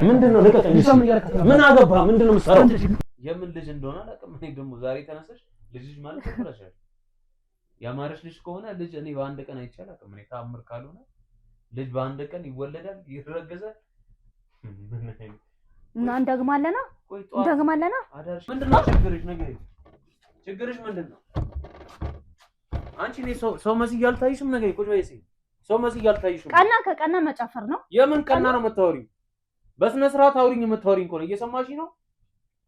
ምንድነው ልቀቀኝ ምን አገባ ምንድነው የምትሰራው የምን ልጅ እንደሆነ አላውቅም እኔ ደግሞ ዛሬ ተነስተሽ ልጅ ማለት ተፈራሻል ያማረሽ ልጅ ከሆነ ልጅ እኔ በአንድ ቀን አይቻል አቅም እኔ ታምር ካልሆነ ልጅ በአንድ ቀን ይወለዳል ይረገዛል እና እንደግማለና ምንድነው ችግርሽ ምንድነው አንቺ እኔ ሰው መስዬ አልታይሽም ነገር ቁጭ በይ እስኪ ሰው መስዬ አልታይሽም ቀና ከቀና መጨፈር ነው የምን ቀና ነው የምታወሪው በስነ ስርዓት አውሪኝ የምታወሪኝ ከሆነ እየሰማሽ ነው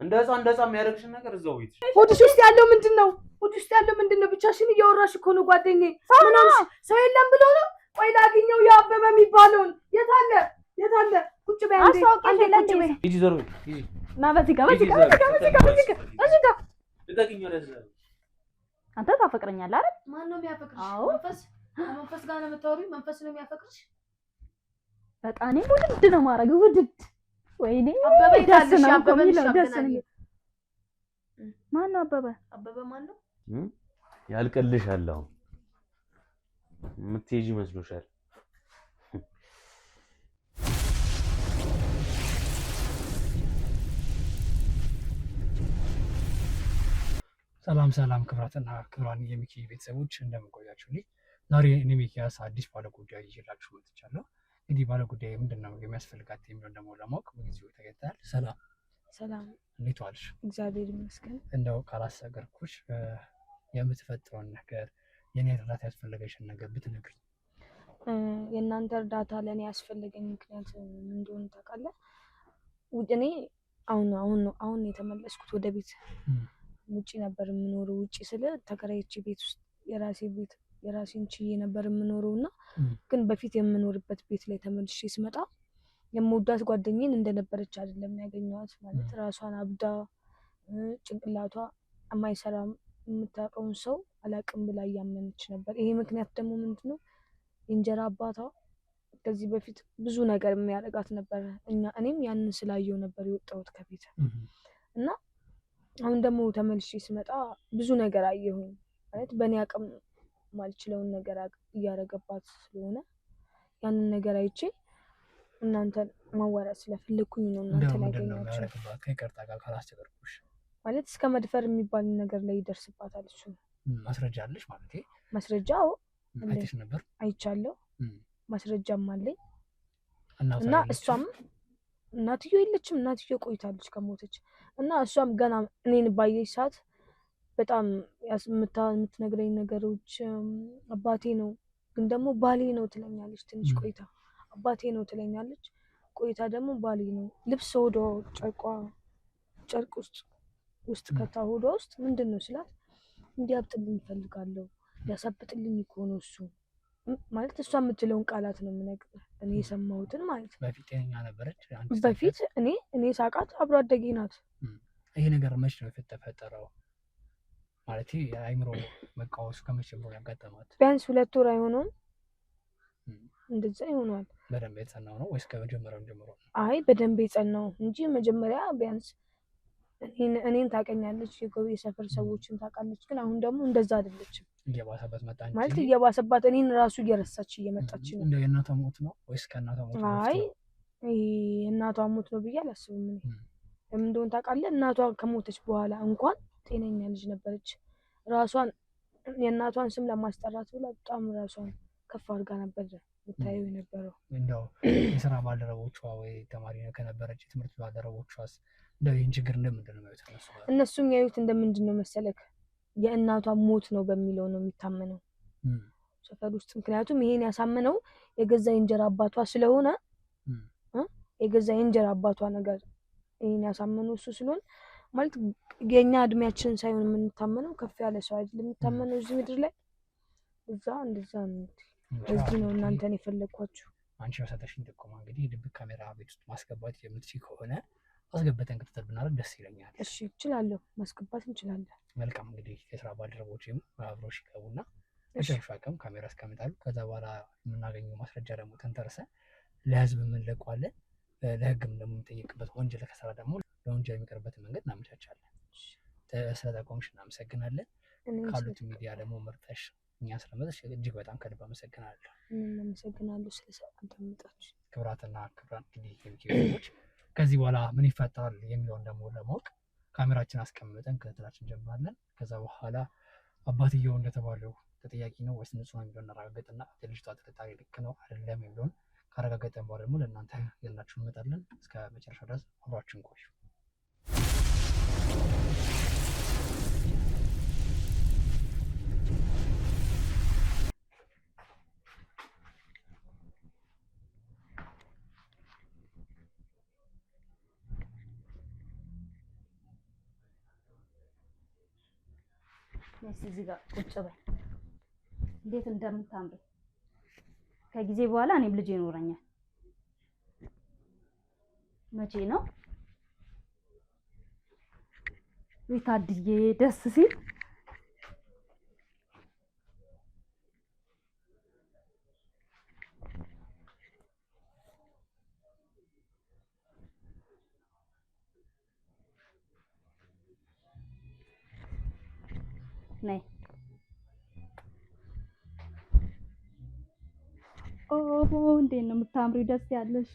እንደ ህፃን የሚያደርግሽን ነገር እዛው ቤት ሆድሽ ውስጥ ያለው ምንድነው ብቻሽን እያወራሽ እኮ ነው ጓደኛዬ ሰው የለም ብሎ ነው ቆይ ላግኘው ያበበ የሚባለውን የት አለ ቁጭ በይ አንዴ ቁጭ በይ ሂጂ ዘሮ ሂጂ ና በዚህ ጋር ልቀቂኝ ወደዛ አንተ ታፈቅረኛለህ አይደል ማን ነው የሚያፈቅርሽ መንፈስ ጋር ነው የምታወሪው መንፈስ ነው የሚያፈቅርሽ በጣም ውድድ ነው ማረገው ውድድ ወይኔ አበበ ይታልሽ አበበ ማን ነው አበበ ማን ነው ያልቀልሻል አሁን ምትሄጂ መስሎሻል ሰላም ክብራትና ክብራን የሚኪ ቤተሰቦች እንደምን ቆያችሁልኝ ዛሬ እኔ ሚኪያስ አዲስ ባለጉዳይ ይዤላችሁ መጥቻለሁ እንግዲህ ባለጉዳይ ምንድነው የሚያስፈልጋት የሚለው ደግሞ ለማወቅ በጊዜው ተገኝተናል ሰላም እንዴት ዋልሽ እግዚአብሔር ይመስገን እንደው ካላሰገርኩሽ የምትፈጥረውን ነገር የኔ እርዳታ ያስፈልገሽን ነገር ብትነግሪኝ የእናንተ እርዳታ ለኔ ያስፈልገኝ ምክንያት ምን እንደሆነ ታውቃለህ እኔ አሁን የተመለስኩት ወደ ቤት ውጪ ነበር የምኖረው ውጪ ስለ ተከራይቼ ቤት ውስጥ የራሴን ችዬ ነበር የምኖረውና ግን በፊት የምኖርበት ቤት ላይ ተመልሼ ስመጣ የምወዳት ጓደኛዬን እንደነበረች አይደለም ያገኘኋት ማለት ራሷን አብዳ ጭንቅላቷ የማይሰራም የምታውቀውን ሰው አላቅም ብላ ያመነች ነበር ይሄ ምክንያት ደግሞ ምንድነው እንጀራ አባቷ ከዚህ በፊት ብዙ ነገር የሚያደርጋት ነበር እኔም ያንን ስላየው ነበር የወጣሁት ከቤት እና አሁን ደግሞ ተመልሼ ስመጣ ብዙ ነገር አየሁኝ ማለት በእኔ አቅም ማልችለውን ነገር እያረገባት ስለሆነ ያንን ነገር አይቼ እናንተን ማዋራት ስለፈለኩኝ ነው እናንተን ያገኘኋችሁ ከይቅርታ ጋር ካላስቸገርኩሽ ማለት እስከ መድፈር የሚባል ነገር ላይ ይደርስባታል እሱ ማስረጃ አለሽ ማለት ማስረጃው አይተሽ ነበር አይቻለሁ ማስረጃም አለኝ እና እሷም እናትየው የለችም እናትየው ቆይታለች ከሞተች እና እሷም ገና እኔን ባየች ሰዓት በጣም የምትነግረኝ ነገሮች አባቴ ነው ግን ደግሞ ባሌ ነው ትለኛለች ትንሽ ቆይታ አባቴ ነው ትለኛለች ቆይታ ደግሞ ባሌ ነው ልብስ ሆዷ ጨርቅ ውስጥ ከታ ሆዷ ውስጥ ምንድነው ስላት እንዲያብጥልኝ እፈልጋለሁ ያሳብጥልኝ እኮ ነው እሱ ማለት እሷ የምትለውን ቃላት ነው የምነግርህ እኔ የሰማሁትን ማለት ነው በፊት ጤነኛ ነበረች በፊት እኔ ሳቃት አብሮ አደጌ ናት ይሄ ነገር መች ነው የተፈጠረው ማለት አይምሮ መቃወስ ከመቼ ነው ያጋጠማት ቢያንስ 2 ወር አይሆነውም እንደዛ ይሆናል በደንብ የጸናው ነው ወይስ ከመጀመሪያው ጀምሮ አይ በደንብ የጸናው እንጂ መጀመሪያ ቢያንስ እኔን ታውቀኛለች የጎቤ ሰፈር ሰዎችን ታውቃለች ግን አሁን ደግሞ እንደዛ አይደለችም እየባሰበት መጣ እንጂ ማለት እየባሰባት እኔን ራሱ እየረሳች እየመጣች ነው እንደ የእናቷ ሞት ነው ወይስ ከእናቷ ሞት ነው አይ የእናቷ ሞት ነው ብዬ አላስብም እኔ ለምን እንደሆነ ታውቃለህ እናቷ ከሞተች በኋላ እንኳን ጤነኛ ልጅ ነበረች ራሷን የእናቷን ስም ለማስጠራት ብላ በጣም ራሷን ከፍ አድርጋ ነበር የምታየው የነበረው እንደው የሥራ ባልደረቦቿ ወይ ተማሪ ከነበረች የትምህርት ባልደረቦቿስ እንደው ይህን ችግር እንደምንድን ነው የሚያዩት እነሱም ያዩት እንደምንድን ነው መሰለክ የእናቷ ሞት ነው በሚለው ነው የሚታመነው ሰፈር ውስጥ ምክንያቱም ይሄን ያሳመነው የገዛ የእንጀራ አባቷ ስለሆነ የገዛ የእንጀራ አባቷ ነገር ይሄን ያሳመነው እሱ ስለሆነ ማለት የኛ እድሜያችን ሳይሆን የምንታመነው ከፍ ያለ ሰው አይደለም የሚታመነው እዚህ ምድር ላይ እንደዛ ነው እዚህ ነው እናንተን የፈለኳችሁ አንቺ ወሰተሽኝ ጥቆማ እንግዲህ ድብቅ ካሜራ ቤት ውስጥ ማስገባት የምትችል ከሆነ አስገብተን ክትትል ብናደርግ ደስ ይለኛል እሺ እችላለሁ ማስገባት እንችላለን መልካም እንግዲህ የሥራ ባልደረቦቼም አብሮሽ ይገቡና በሸርፋ ቀም ካሜራ አስቀምጣሉ ከዛ በኋላ የምናገኘው ማስረጃ ደግሞ ተንተርሰን ለህዝብ እንለቀዋለን ለህግም ደግሞ የምንጠይቅበት ወንጀል ከሰራ ደግሞ ለወንጀል የሚቀርብበትን መንገድ እናመቻቻለን ስለተቆምሽ እናመሰግናለን ካሉት ሚዲያ ደግሞ መርጠሽ እኛ ስለመጣሽ እጅግ በጣም ከልብ አመሰግናለሁ እናመሰግናለሁ ስለሰጣችሁ ክብራትና ክብራን እንግዲህ ቤተሰቦች ከዚህ በኋላ ምን ይፈጠራል የሚለውን ደግሞ ለማወቅ ካሜራችን አስቀምጠን ክትትላችን እንጀምራለን። ከዛ በኋላ አባትየው እንደተባለው ተጠያቂ ነው ወይስ ንጹህ ነው የሚለውን እናረጋግጥና የልጅቷ ጥርጣሬ ልክ ነው አይደለም የሚለውን ካረጋገጠን በኋላ ደግሞ ለእናንተ ይዘንላችሁ እንመጣለን። እስከ መጨረሻ ድረስ አብራችሁን ቆዩ። እዚህ ጋር ቁጭ በይ። እንዴት እንደምታምሪ ከጊዜ በኋላ እኔም ልጅ ይኖረኛል። መቼ ነው ታድዬ ደስ ሲል ነይ። ኦሆ እንዴት ነው የምታምሪው! ደስ ያለሽ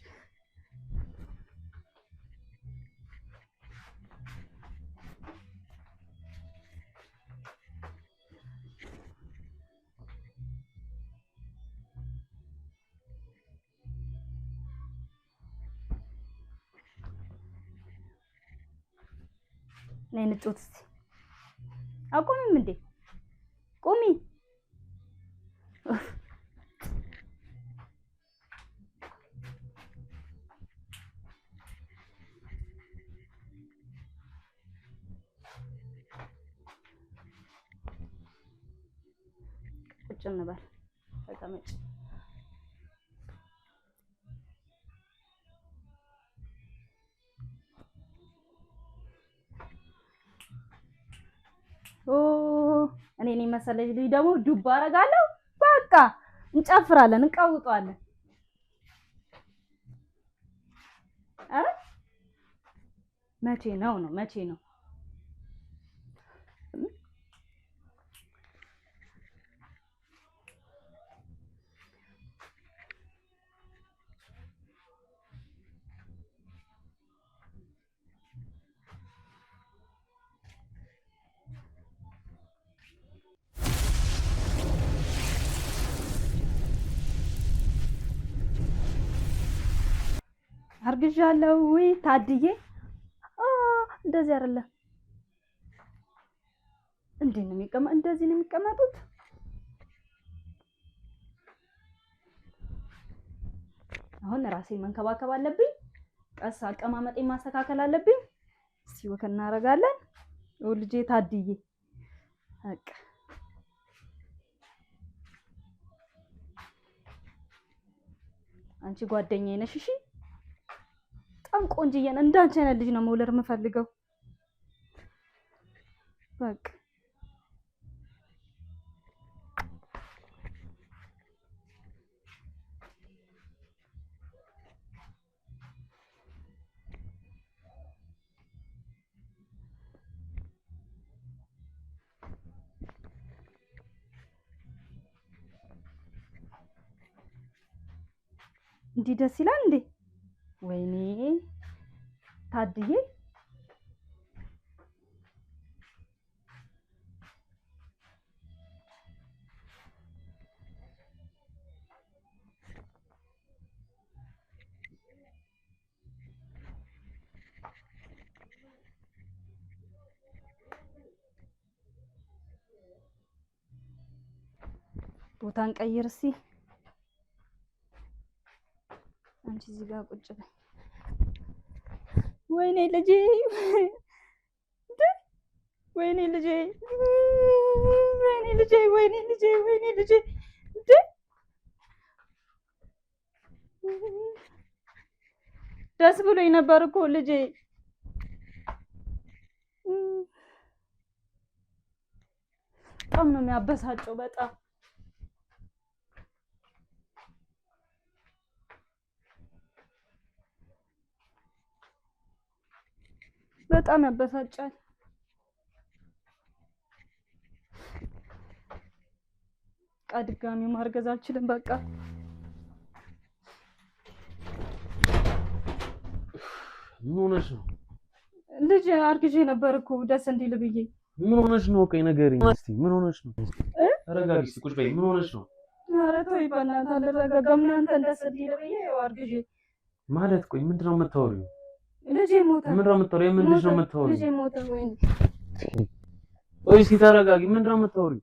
ነይ እንጫወት እስኪ። አቁሚም እንዴ ቁሚ። ቁጭ እንበል። ተቀመጭ። እኔ ነኝ መሰለኝ ልጅ ደግሞ ዱብ አደርጋለሁ። በቃ እንጨፍራለን፣ እንቀውጧለን። አረ መቼ ነው መቼ ነው? አርግዣለሁ። ወይ ታድዬ እንደዚህ አይደለም። እንዴት ነው የሚቀመጥ? እንደዚህ ነው የሚቀመጡት? አሁን ራሴን መንከባከብ አለብኝ። ቀስ አቀማመጤን ማስተካከል አለብኝ። እስቲ ወክ እናደርጋለን። ልጄ ታድዬ በቃ አንቺ ጓደኛዬ ነሽ። እሺ በጣም ቆንጆዬ ነሽ። እንዳንቺ አይነት ልጅ ነው መውለድ የምፈልገው። በቃ እንዲህ ደስ ይላል እንዴ! ወይኔ ታድዬ ቦታን ቀይር እስኪ። አንቺ እዚህ ጋር ቁጭ በይ። ወይኔ ልጄ ወይኔ ልጄ ወይኔ ልጄ ወይኔ ልጄ ወይኔ ልጄ ደስ ብሎኝ ነበር እኮ ልጄ። በጣም ነው የሚያበሳጨው። በጣም ያበሳጫል። ድጋሚ ማርገዝ አልችልም። በቃ ምን ሆነሽ ነው? ልጅ አርግዤ ነበር እኮ ደስ እንዲል ብዬ። ምን ሆነሽ ነው? ቆይ ንገሪኝ እስኪ ምን ሆነሽ ነው? ተረጋጊ እስኪ ቁጭ በይ። ምን ሆነሽ ነው? ኧረ ተወኝ በእናትህ አልረጋጋም። እናንተ ደስ እንዲል ብዬ አርግዤ ማለት ቆይ ምንድን ነው የምታወሪው? ልጄ ሞተ። ምንድን ነው የምታወሪው? የምን ልጅ ነው የምታወሪው? ልጄ ሞተ። ቆይ እስኪ ተረጋጊ። ምንድን ነው የምታወሪው?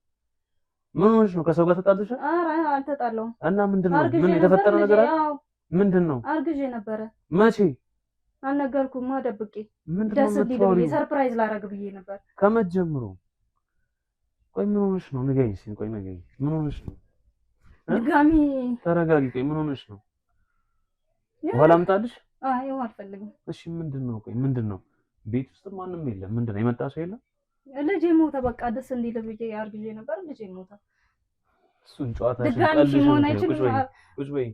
ምን ሆነሽ ነው? ከሰው ጋር ተጣልተሻል? ኧረ አልተጣላሁም። እና ምንድን ነው? ምን የተፈጠረ ነገር አለ? ምንድን ነው? አርግዤ ነበረ። መቼ? አልነገርኩም። ደብቄ ምንድን ነው ደስ እንዲል ብዬ የምታወሪው? ሰርፕራይዝ ላደርግ ብዬ ነበር። ከመቼ ጀምሮ? ቆይ ምን ሆነሽ ነው? ንገሪኝ እስኪ። ቆይ ንገሪኝ። ምን ሆነሽ ነው? ድጋሚ ተረጋጊ። ቆይ ምን ሆነሽ ነው? ውሃ ላምጣልሽ? አይ ውሃ አልፈልግም። እሺ ምንድን ነው? ቆይ ምንድን ነው? ቤት ውስጥ ማንም የለም። ምንድን ነው? የመጣ ሰው የለም? ልጄ ሞተ። በቃ ደስ እንዲል ብዬ አርግዤ ነበር። ልጄ ሞተ። እሱን ጨዋታ ድጋሚ ሲሆን አይችልም። ቁጭ በይ።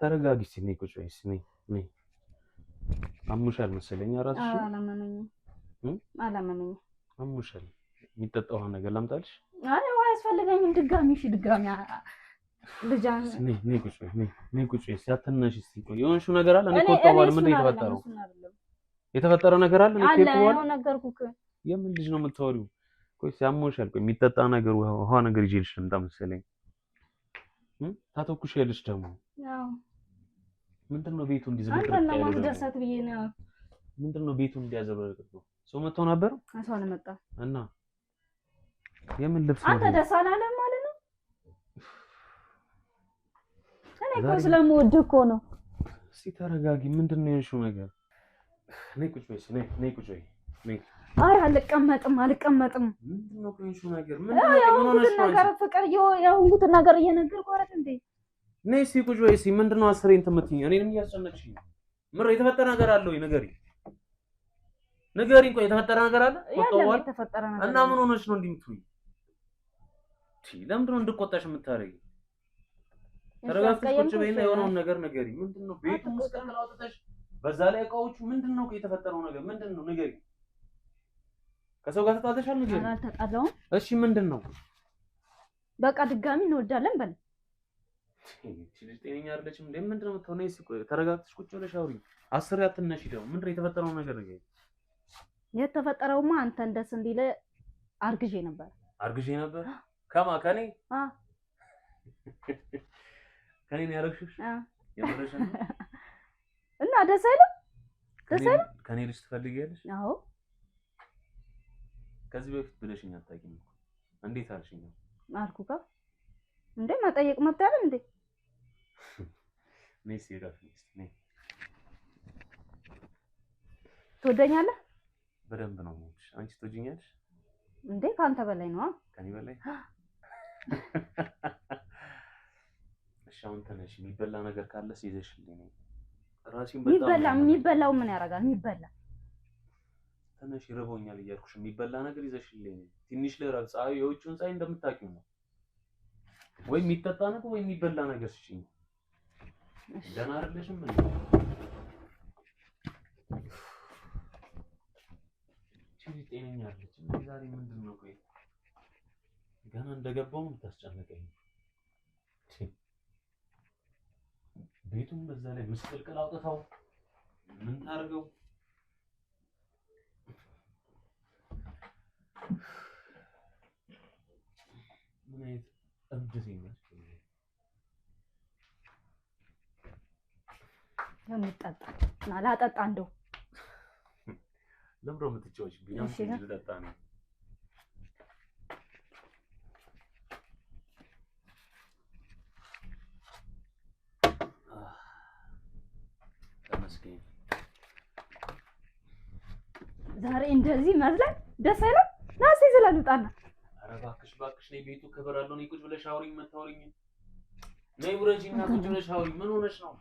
ተረጋጊ እስኪ። ነይ ቁጭ በይ እስኪ። ነይ። አሙሻል መሰለኝ እራስሽ። አላመመኝም። አሙሻል። የሚጠጣ ውሃ ነገር ላምጣልሽ? አይ ውሃ አያስፈልገኝም። ድጋሚ ልጃን ነይ ቁጭ በይ። ነይ ቁጭ በይ። ሲያተናሽ እስኪ። ቆይ የሆንሽው ነገር አለ? እኔ ከወጣሁ በኋላ ምንድን ነው የተፈጠረው? የተፈጠረ ነገር አለ? እኔ ከወጣሁ በኋላ ነገርኩህ። የምን ልጅ ነው የምታወሪው? ቆይ ሲያሞሻል። ቆይ የሚጠጣ ነገር ውሃ ነገር ይዤልሽ ልምጣ መሰለኝ። ታተኩሻለሽ ደግሞ። አዎ ምንድን ነው ቤቱ እንዲዘበረቅ አንተን ለማስደሰት ብዬ ነው። ምንድን ነው ቤቱ እንዲያዘበረቅ ነው? ሰው መጥቶ ነበር? ሰው አልመጣም። እና የምን ልብስ ነው? አንተ ደስ አላለህም ማለት ነው? እኔ እኮ ስለምወድህ እኮ ነው። እስኪ ተረጋጊ። ምንድን ነው የሆንሽው ነገር? ነይ ቁጭ በይ። ነይ ቁጭ በይ። ነይ። ኧረ አልቀመጥም። ምንድን ነው የሆንሽው ነገር? ምንድን ነው የሆንሽው ነገር? ፍቅር የሆንኩትን ነገር እየነገርኩህ አይደል እንዴ? ነይ እስኪ ቁጭ በይ። እስኪ ምንድን ነው አስሬ እንትን የምትይኝ? እኔንም እያስጨነቅሽኝ ነው። ምር የተፈጠረ ነገር አለ ወይ? ንገሪኝ። ቆይ የተፈጠረ ነገር አለ? የተፈጠረ ነገር እና ምን ሆነሽ ነው እንዲህ የምትይኝ? ለምንድን ነው እንድቆጣሽ የምታደርጊኝ? ተረጋግተሽ ቁጭ በይና የሆነውን ነገር ንገሪኝ። ምንድን ነው ቤቱ መስቀል አውጥተሽ በዛ ላይ እቃዎቹ ምንድን ነው የተፈጠረው ነገር ምንድን ነው? ንገሪኝ። ከሰው ጋር ተጣልተሻል? ንገሪኝ። አልተጣላሁም። እሺ ምንድን ነው? በቃ ድጋሚ እንወዳለን በል። እቺ ልጅ ጤነኛ አይደለችም እንዴ? ምንድን ነው የምትሆነው? እስኪ ተረጋግተሽ ቁጭ ብለሽ አውሪኝ። አስሬ አትነሺ ደግሞ። ምንድን ነው የተፈጠረው ነገር? ንገሪኝ። የተፈጠረውማ አንተን ደስ እንዲል አርግዤ ነበር። ከኔ? ከኔ ነው ያደረግሽሽ? የምርሽ ነው? እና ደስ አይልም? ከኔ ልጅ ትፈልጊያለሽ? አዎ። ከዚህ በፊት ብለሽኝ አታውቂም እኮ። እንዴት አልሽኝ? አልኩህ እንዴ መጠየቅ መብት አይደል እንዴ? ነይ ሲራፍ ነይ። ትወደኛለህ? በደንብ ነው የምወድሽ። አንቺ ትወጂኛለሽ እንዴ? ከአንተ በላይ ነው። ከኔ በላይ? እሺ አሁን ተነሽ። የሚበላ ነገር ካለስ ይዘሽልኝ ነው። ራሴን በጣም የሚበላው ምን ያደርጋል? የሚበላ ተነሽ። ይርቦኛል እያልኩሽ የሚበላ ነገር ይዘሽልኝ ነው። ትንሽ ልረብ። ፀሐዩ የውጭውን ፀሐይ እንደምታውቂው ነው። ወይ የሚጠጣ ነገር ወይ የሚበላ ነገር ስጪኝ። ደህና አይደለሽም እንዴ? እቺ ጤነኛ አይደለችም። ዛሬ ምንድን ነው? ቆይ ገና እንደገባው የምታስጨንቀኝ። ቤቱን በዛ ላይ ምስቅልቅል አውጥተው ምን ታርገው? ምን አይነት እብድ ነሽ? የምጠጣ እና ላጠጣ እንደው ለምሮ የምትጫወች ቢያንስ ልጠጣ ነው። ተመስገን። ዛሬ እንደዚህ መስለን ደስ አይልም? ናሲ ዝለሉጣና ኧረ እባክሽ ነይ። ቤቱ ክብር አለው። ነይ ቁጭ ብለሽ አውሪኝ። መታወሪኝ ነይ ውረጂና ቁጭ ብለሽ አውሪኝ። ምን ሆነሽ ነው?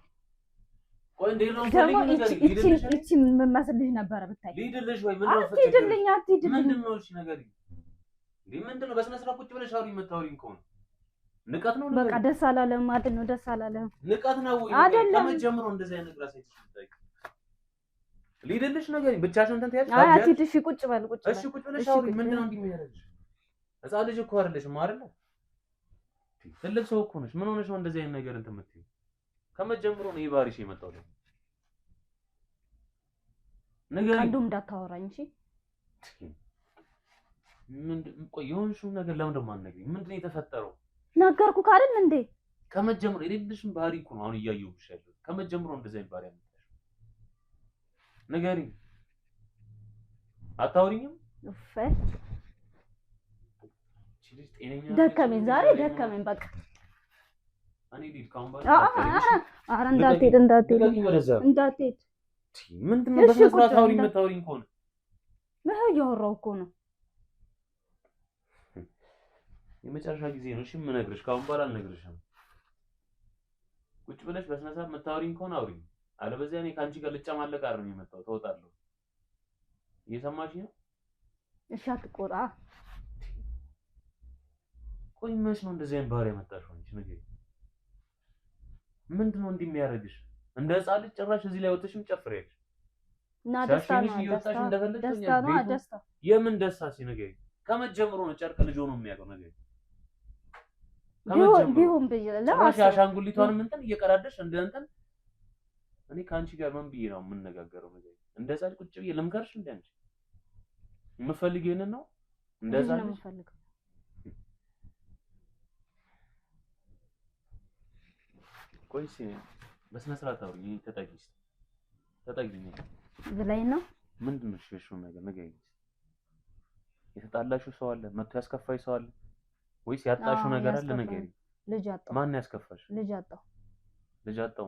ቆይ እንዴት ነው ፈልጊ ነገር ይልልሽ? እቺ ምን መስልሽ ነበር ብታይ? ሊድልሽ ወይ ምን ነው ፈጨ? አትሂድልኝ። ምንድን ነው እሺ ነገር እንዴ? ምንድን ነው? በስነ ስርዓት ቁጭ ብለሽ አውሪኝ። መታወሪኝ ከሆነ ንቀት ነው። በቃ ደስ አላለም ማለት ነው። ደስ አላለም ንቀት ነው ወይ? ከመጀመሩ እንደዚህ አይነት ነገር ሳይትሽ ብታይ ሊድልሽ ነገር ብቻሽን እንትን ትያለሽ? አይ አትሂድ። እሺ ቁጭ በል እሺ ቁጭ ብለሽ አውሪኝ። ምንድን ነው እንደሚያደርግሽ? ህፃን ልጅ እኮ አይደለሽም አይደለ? ትልቅ ሰው እኮ ነሽ። ምን ሆነሽ ነው እንደዚህ አይነት ነገር እንትን የምትይው? ከመጀመሩ ነው ይባሪሽ የመጣው። ንገሪኝ። አንዱም እንዳታወራኝ እሺ። ቆይ የሆንሽው ነገር ለምን ደግሞ አትነግሪኝ? ምንድን ነው የተፈጠረው? ነገርኩህ አይደል እንዴ? ከመጀመሩ የሌለሽም ባህሪ እኮ ነው አሁን እያየሁብሽ ያለው። ከመጀመሩ እንደዚህ አይነት ባህሪ አመጣሽ። ንገሪኝ። አታውሪኝም? እፈ ደከመኝ፣ ዛሬ ደከመኝ በቃ። እኔ ልሂድ ካሁን በኋላ። ኧረ እንዳትሄድ እንዳትሄድ። ምንድን ነው በስነ ስርዓት አውሪኝ። የምታውሪኝ ከሆነ ምን እያወራሁ እኮ ነው። የመጨረሻ ጊዜ ነው እሺ የምነግርሽ። ካሁን በኋላ አልነግርሽም። ቁጭ ብለሽ በስነ ስርዓት የምታውሪኝ ከሆነ አውሪኝ። አለበዚያ እኔ ከአንቺ ጋር ልጨማለቅ አይደለም የመጣሁት። እወጣለሁ። እየሰማሽኝ ነው? እሺ አትቆጣ። ቆይ መች ነው እንደዚህ አይነት ባህሪ ያመጣሽው አንቺ? ንገሪኝ። ምንድን ነው እንዲህ የሚያደርግሽ? እንደ ህፃን ልጅ ጭራሽ እዚህ ላይ ወጥተሽም ጨፍሬያለሽ እና ደስታ ነው ደስታ። የምን ደስታ ሲነገሪኝ? ከመጀመሩ ነው ጨርቅ ልጅ ሆኖ የሚያውቀው ነገር ቢሆን ጭራሽ አሻንጉሊቷንም እንትን እየቀዳደሽ እንደ እንትን። እኔ ከአንቺ ጋር ምን ብዬ ነው የምነጋገረው? ነገር እንደ ህፃን ቁጭ ብዬ ልምከርሽ? እንደ አንቺ የምፈልገው ይሄንን ነው? እንደ ህፃን ልጅ ቆይስ በስነ ስርዓት አውሪኝ። ተጠጊኝ ብላኝ ነው። ምንድን ነው እሺ ነገር ንገሪኝ። የተጣላሽው ሰው አለ? መጥቶ ያስከፋሽ ሰው አለ ወይስ ያጣሽው ነገር አለ? ንገሪኝ። ልጅ አጣሁ። ማን ያስከፋሽ? ልጅ አጣሁ።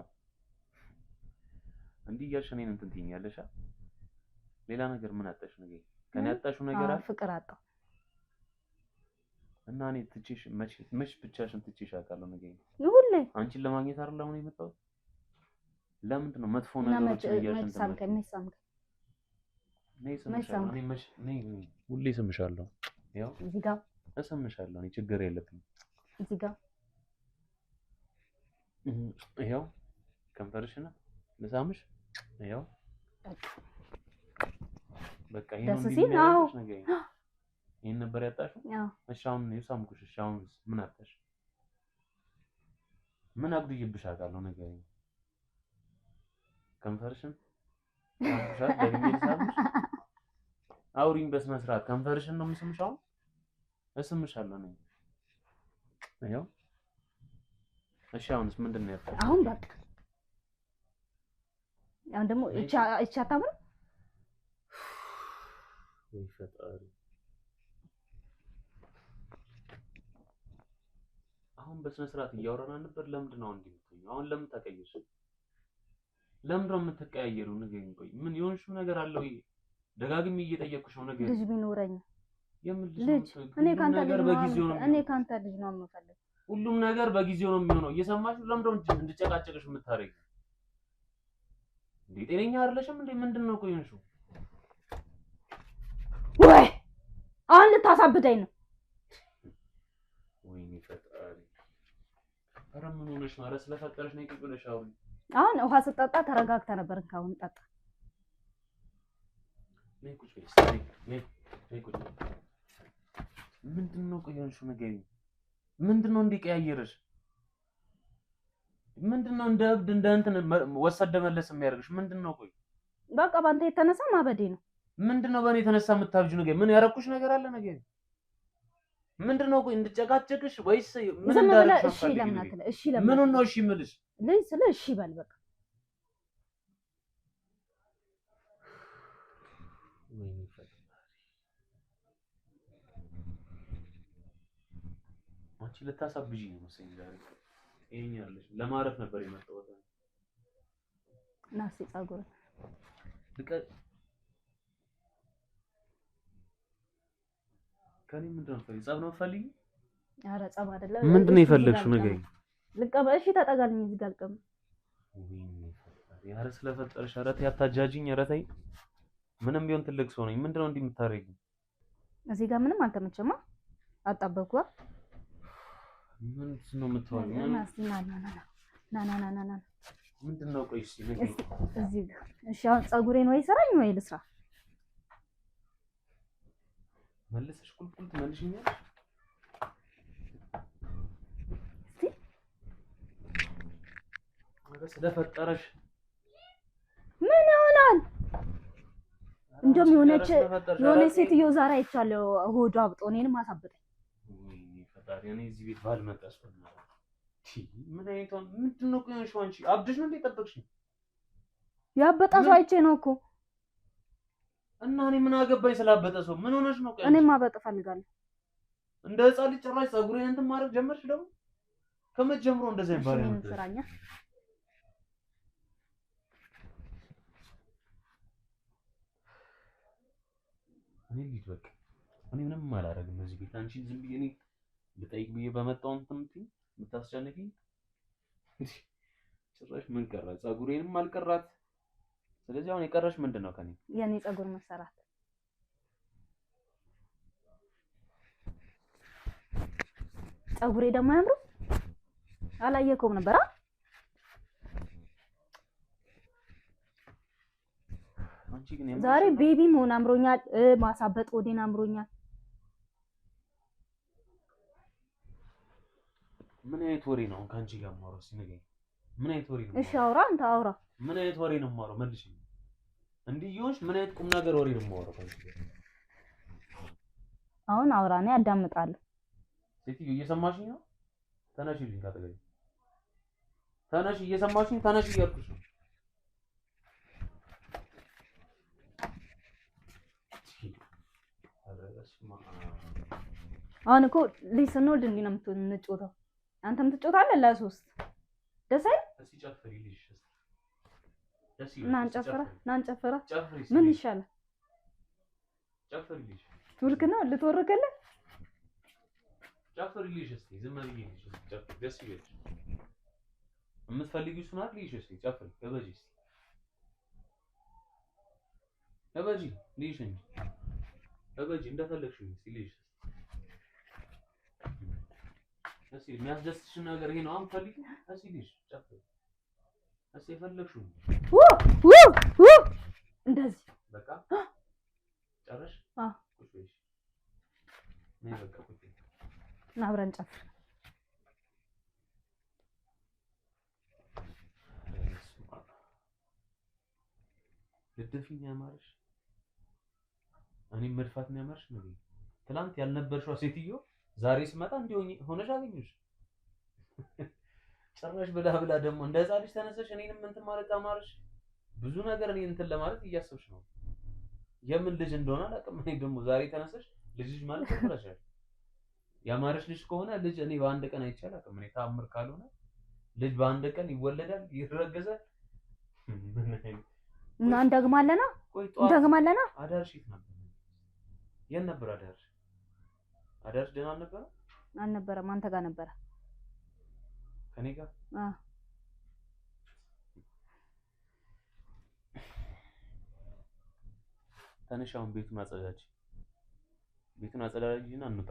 እንዲህ እያልሽ እኔን እንትን ትይኛለሽ? ሌላ ነገር ምን አጣሽ? ንገሪኝ። ከኔ ያጣሽው ነገር አለ? ፍቅር አጣሁ እና እኔ ትቼሽ መች ብቻሽን ትቼሽ አውቃለሁ? ንገሪኝ። ሁሌ አንቺን ለማግኘት አይደል አሁን የመጣሁት? ለምንድን ነው መጥፎ ነገሮች እያልሽ እንትን ሁሌ ስምሻለሁ። ያው እዚህ ጋር እስምሻለሁ። እኔ ችግር የለብኝም። እዚህ ጋር ያው ከንፈርሽን ልሳምሽ። ያው በቃ ይሄን ነበር ያጣሽው? እሺ አሁን የሳምኩሽ። እሺ አሁን ምን አጣሽ? ምን አጉድዬብሽ አውቃለሁ? ንገሪኝ። ከንፈርሽን ሳምሻት ደግሜ ልሳምሽ? አውሪኝ በስነ ስርዓት። ከንፈርሽን ነው የምስምሽ? አሁን እስምሻለሁ ነኝ። ያው እሺ አሁንስ ምንድን ነው ያጣሽው? አሁን በቃ አሁን ደግሞ እቻ አታምርም ወይ ፈጣሪ። አሁን በስነ ስርዓት እያወራን ነበር። ለምንድን ነው እንዲህ የምትሆኚው? አሁን ለምን ተቀየርሽ? ለምንድን ነው የምትቀያየሪው? ንገሪኝ። ቆይ ምን የሆንሽው ነገር አለ ወይ? ደጋግሜ እየጠየቅኩሽ ነው። ንገሪኝ። ልጅ ቢኖረኝ ልጅ እኔ ካንተ ልጅ ነው የምፈልግ። ሁሉም ነገር በጊዜው ነው የሚሆነው። እየሰማሽ ለምንድን ነው እንድጨቃጨቅሽ የምታረጊው? እንዴ ጤነኛ አይደለሽም እንዴ? ምንድን ነው ቆይ የሆንሽው? ወይ አሁን ልታሳብደኝ ነው? ወይኔ ፈጣሪ። ኧረ ምን ሆነሽ ነው? ኧረ ስለፈጠረሽ ነው ይቅርብለሽ። አሁን ውሃ ስጠጣ ተረጋግተህ ነበር። ካሁን ጠጣ። ነይ ቁጭ በይ። ነይ ቁጭ በይ። ምንድን ነው ቆይ የሆንሽው? ንገሪኝ። ምንድን ነው እንዲቀያየርሽ? ምንድን ነው እንደ እብድ እንደ እንትን ወሰደ መለስ የሚያደርግሽ? ምንድን ነው ቆይ? በቃ ባንተ የተነሳ ማበዴ ነው። ምንድን ነው በእኔ የተነሳ የምታብጁ? ንገሪኝ። ምን ያረኩሽ ነገር አለ? ንገሪኝ። ምንድን ነው ቆይ? እንድጨቃጨቅሽ ወይስ ምን እንዳደረግሽ? እሺ ለምን አትለ? እሺ ለምን? ምኑን ነው እሺ የምልሽ? ልጅ ስለ እሺ በል በቃ። ወይኔ ፈጣሪ። አንቺ ልታሳብጂኝ ነው መሰለኝ ዛሬ። ይሄኛለሽ ለማረፍ ነበር የመጣሁት። ናሲ ጸጉር ከኔ ምንድን ነው ጸብ ነው ፈልጊ? ኧረ ጸብ አይደለም። ምንድን ነው የፈለግሽው? ንገሪኝ። ልቀበል? እሺ ተጠጋልኝ። እዚህ ጋር ልቀበል። ወይኔ ፈጣሪ። ኧረ ስለፈጠረሽ ኧረ ተይ አታጃጂኝ። ኧረ ተይ። ምንም ቢሆን ትልቅ ሰው ነኝ። ምንድን ነው እንዲህ የምታረጊኝ? እዚህ ጋር ምንም አልተመቸማ። አጣበቅኩ። ምንድን ነው የምታወሪው? ና ምንድን ነው ቆይ እስኪ ንገሪኝ። እዚህ ጋር እሺ። አሁን ፀጉሬን ወይ ስራኝ ወይ ልስራ? መልሰሽ ቁልቁል ትመልሽኛለሽ? እስቲ ኧረ ስለፈጠረሽ ምን ይሆናል? እንደውም የሆነ ሴትዮ ዛሬ አይቻለሁ ሆዷ አብጦ እኔንም አሳበጠኝ። ፈጣሪ እኔ እዚህ ቤት ባልመጣስ ምን አይነት ምንድን ነው ቆንጆ አንቺ አብድሽ ነው እንደጠበቅሽኝ? ያበጠ ሰው አይቼ ነው እኮ እና እኔ ምን አገባኝ ስላበጠ ሰው? ምን ሆነሽ ነው? ቆይ እኔም ማበጥ ፈልጋለሁ። እንደ ህፃን ልጅ ጭራሽ ፀጉሬን እንትን ማድረግ ጀመርሽ ደግሞ? ከመቼ ጀምሮ እንደዛ ይባላል? ምን ስራኛ እኔ ልጅ በቃ እኔ ምንም አላደርግም እዚህ ቤት አንቺን ዝም ብዬ እኔ ልጠይቅ ብዬ በመጣው እንትን የምታስጨንቂኝ ጭራሽ ምን ቀረ? ፀጉሬንም አልቀራት። ስለዚህ አሁን የቀረሽ ምንድን ነው ከኔ? የኔ ፀጉር መሰራት። ፀጉሬ ደግሞ ያምሩ አላየከውም ነበር? አንቺ ግን ዛሬ ቤቢ መሆን አምሮኛል። ማሳበጥ ወዴን አምሮኛል። ምን አይነት ወሬ ነው ካንቺ ጋር ማውራው? ሲነገኝ ምን አይነት ወሬ ነው? እሺ አውራ፣ አንተ አውራ። ምን አይነት ወሬ ነው ማውራው? መልሽ። እንዲህ ይሆንሽ ምን አይነት ቁም ነገር ወሬ ነው ማውራው ካንቺ ጋር? አሁን አውራ፣ እኔ አዳምጣለሁ። ሴትዮ እየሰማሽኝ ነው? ተነሽልኝ ካጠገቤ ተነሽ። እየሰማሽኝ ተነሽ እያልኩሽ ነው። አሁን እኮ ልጅ ስንወልድ እንዲህ ነው የምንጫወተው። አንተም ትጫወታለህ ለሶስት ደስ አይል? እስኪ ጨፍሪ ልጅ እና እንጨፍራ ምን ይሻላል? ጨፍሪ ልጅ ቱርክ ነው ልትወርክልህ? ጨፍሪ ልጅ እስኪ ዝም ብዬ ልጅ ጨፍሪ ደስ ይበልሽ። የምትፈልጊው እሱን አይደል? ልጅ እስኪ ጨፍሪ ገበጂ እስኪ ገበጂ ልጅ እንጂ ገበጂ እንደፈለግሽው እስኪ ልጅ እስኪ የሚያስደስትሽን ነገር ይሄ ነው። አንፈልጊ እስኪ ልጅ ጨፍሪ እስኪ የፈለግሽው እንደዚህ በቃ ጨረሽ? ቁጭ በይሽ ነይ በቃ ቁጭ በይ እና አብረን ጨፍር። ልደፊኝ ያማረሽ እኔም መድፋት ነው ያማረሽ ነው። ትናንት ያልነበርሽው ሴትዮ ዛሬ ስመጣ እንዲሆኝ ሆነሽ አገኘሽ። ጭራሽ ብላ ደግሞ እንደ ህፃን ልጅ ተነሰሽ እኔንም እንትን ማለት አማረሽ። ብዙ ነገር እኔ እንትን ለማለት እያሰብሽ ነው። የምን ልጅ እንደሆነ አላውቅም። እኔ ደግሞ ዛሬ ተነሰሽ ልጅ ማለት ተብለሻል። ያማረሽ ልጅ ከሆነ ልጅ እኔ በአንድ ቀን አይቼ አላውቅም። እኔ ታምር ካልሆነ ልጅ በአንድ ቀን ይወለዳል ይረገዛል። እና እንደግማለና አዳርሽ የት ነበር? የት ነበር አዳርሽ? አዳርሽ ደህና አልነበረ? አልነበረም። አንተ ጋር ነበረ? ከኔ ጋር? ተነሽ አሁን ቤቱን አጸዳጅና እንውጣ።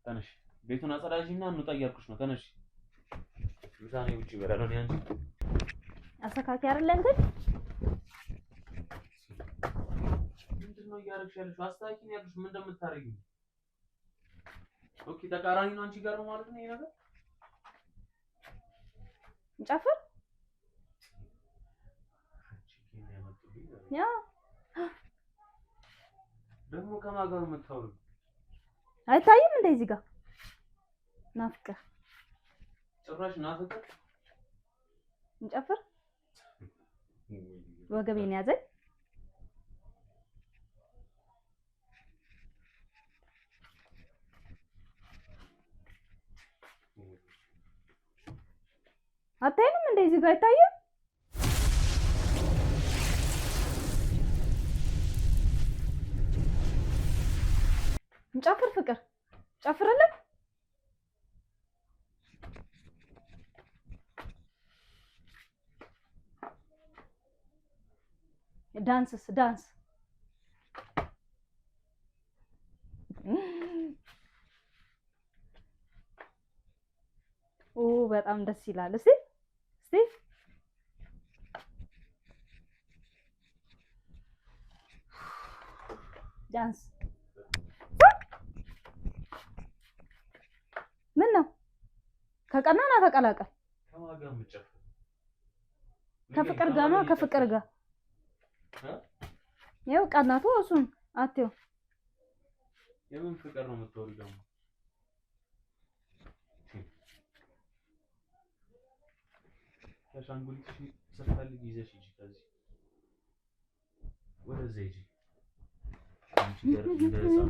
ተነሽ ቤቱን አጸዳጅና እንውጣ እያልኩሽ ነው። ተነሽ ምሳኔ ውጪ ይበላል ነው አንቺ አስተካኪ አይደለም ግን ምንድነው እያደረግሽ ያለሽው? አስተካኪ ነው ያልኩሽ። ምን እንደምታረጊው? ኦኬ ተቃራኒ ነው አንቺ ጋር ነው ማለት ነው ይሄ ነገር። እንጨፍር ያ ደግሞ ከማን ጋር ነው የምታወሪው? አይታይም እንደ እዚህ ጋር ናፍቀህ ጭራሽ ናፍቀህ እንጨፍር። ወገቤን ያዘኝ። አታይንም እንደ እዚህ ጋር አይታይም? እንጨፍር ፍቅር ጨፍርልን። ዳንስ በጣም ደስ ይላል። እስቲ ዳንስ ምን ነው? ከቀናና ተቀላቀል። ከማን ጋር የምትጨፍር? ከፍቅር ጋር ነው። ከፍቅር ጋር ያው ቀናቱ እሱን አትየው የምን ፍቅር ነው የምትወሪው ደግሞ? አሻንጉሊትሽ ስትፈልጊ ይዘሽ ሂጂ ከዚህ ወደዛ ሂጂ። አንቺ ጋር እንደዛም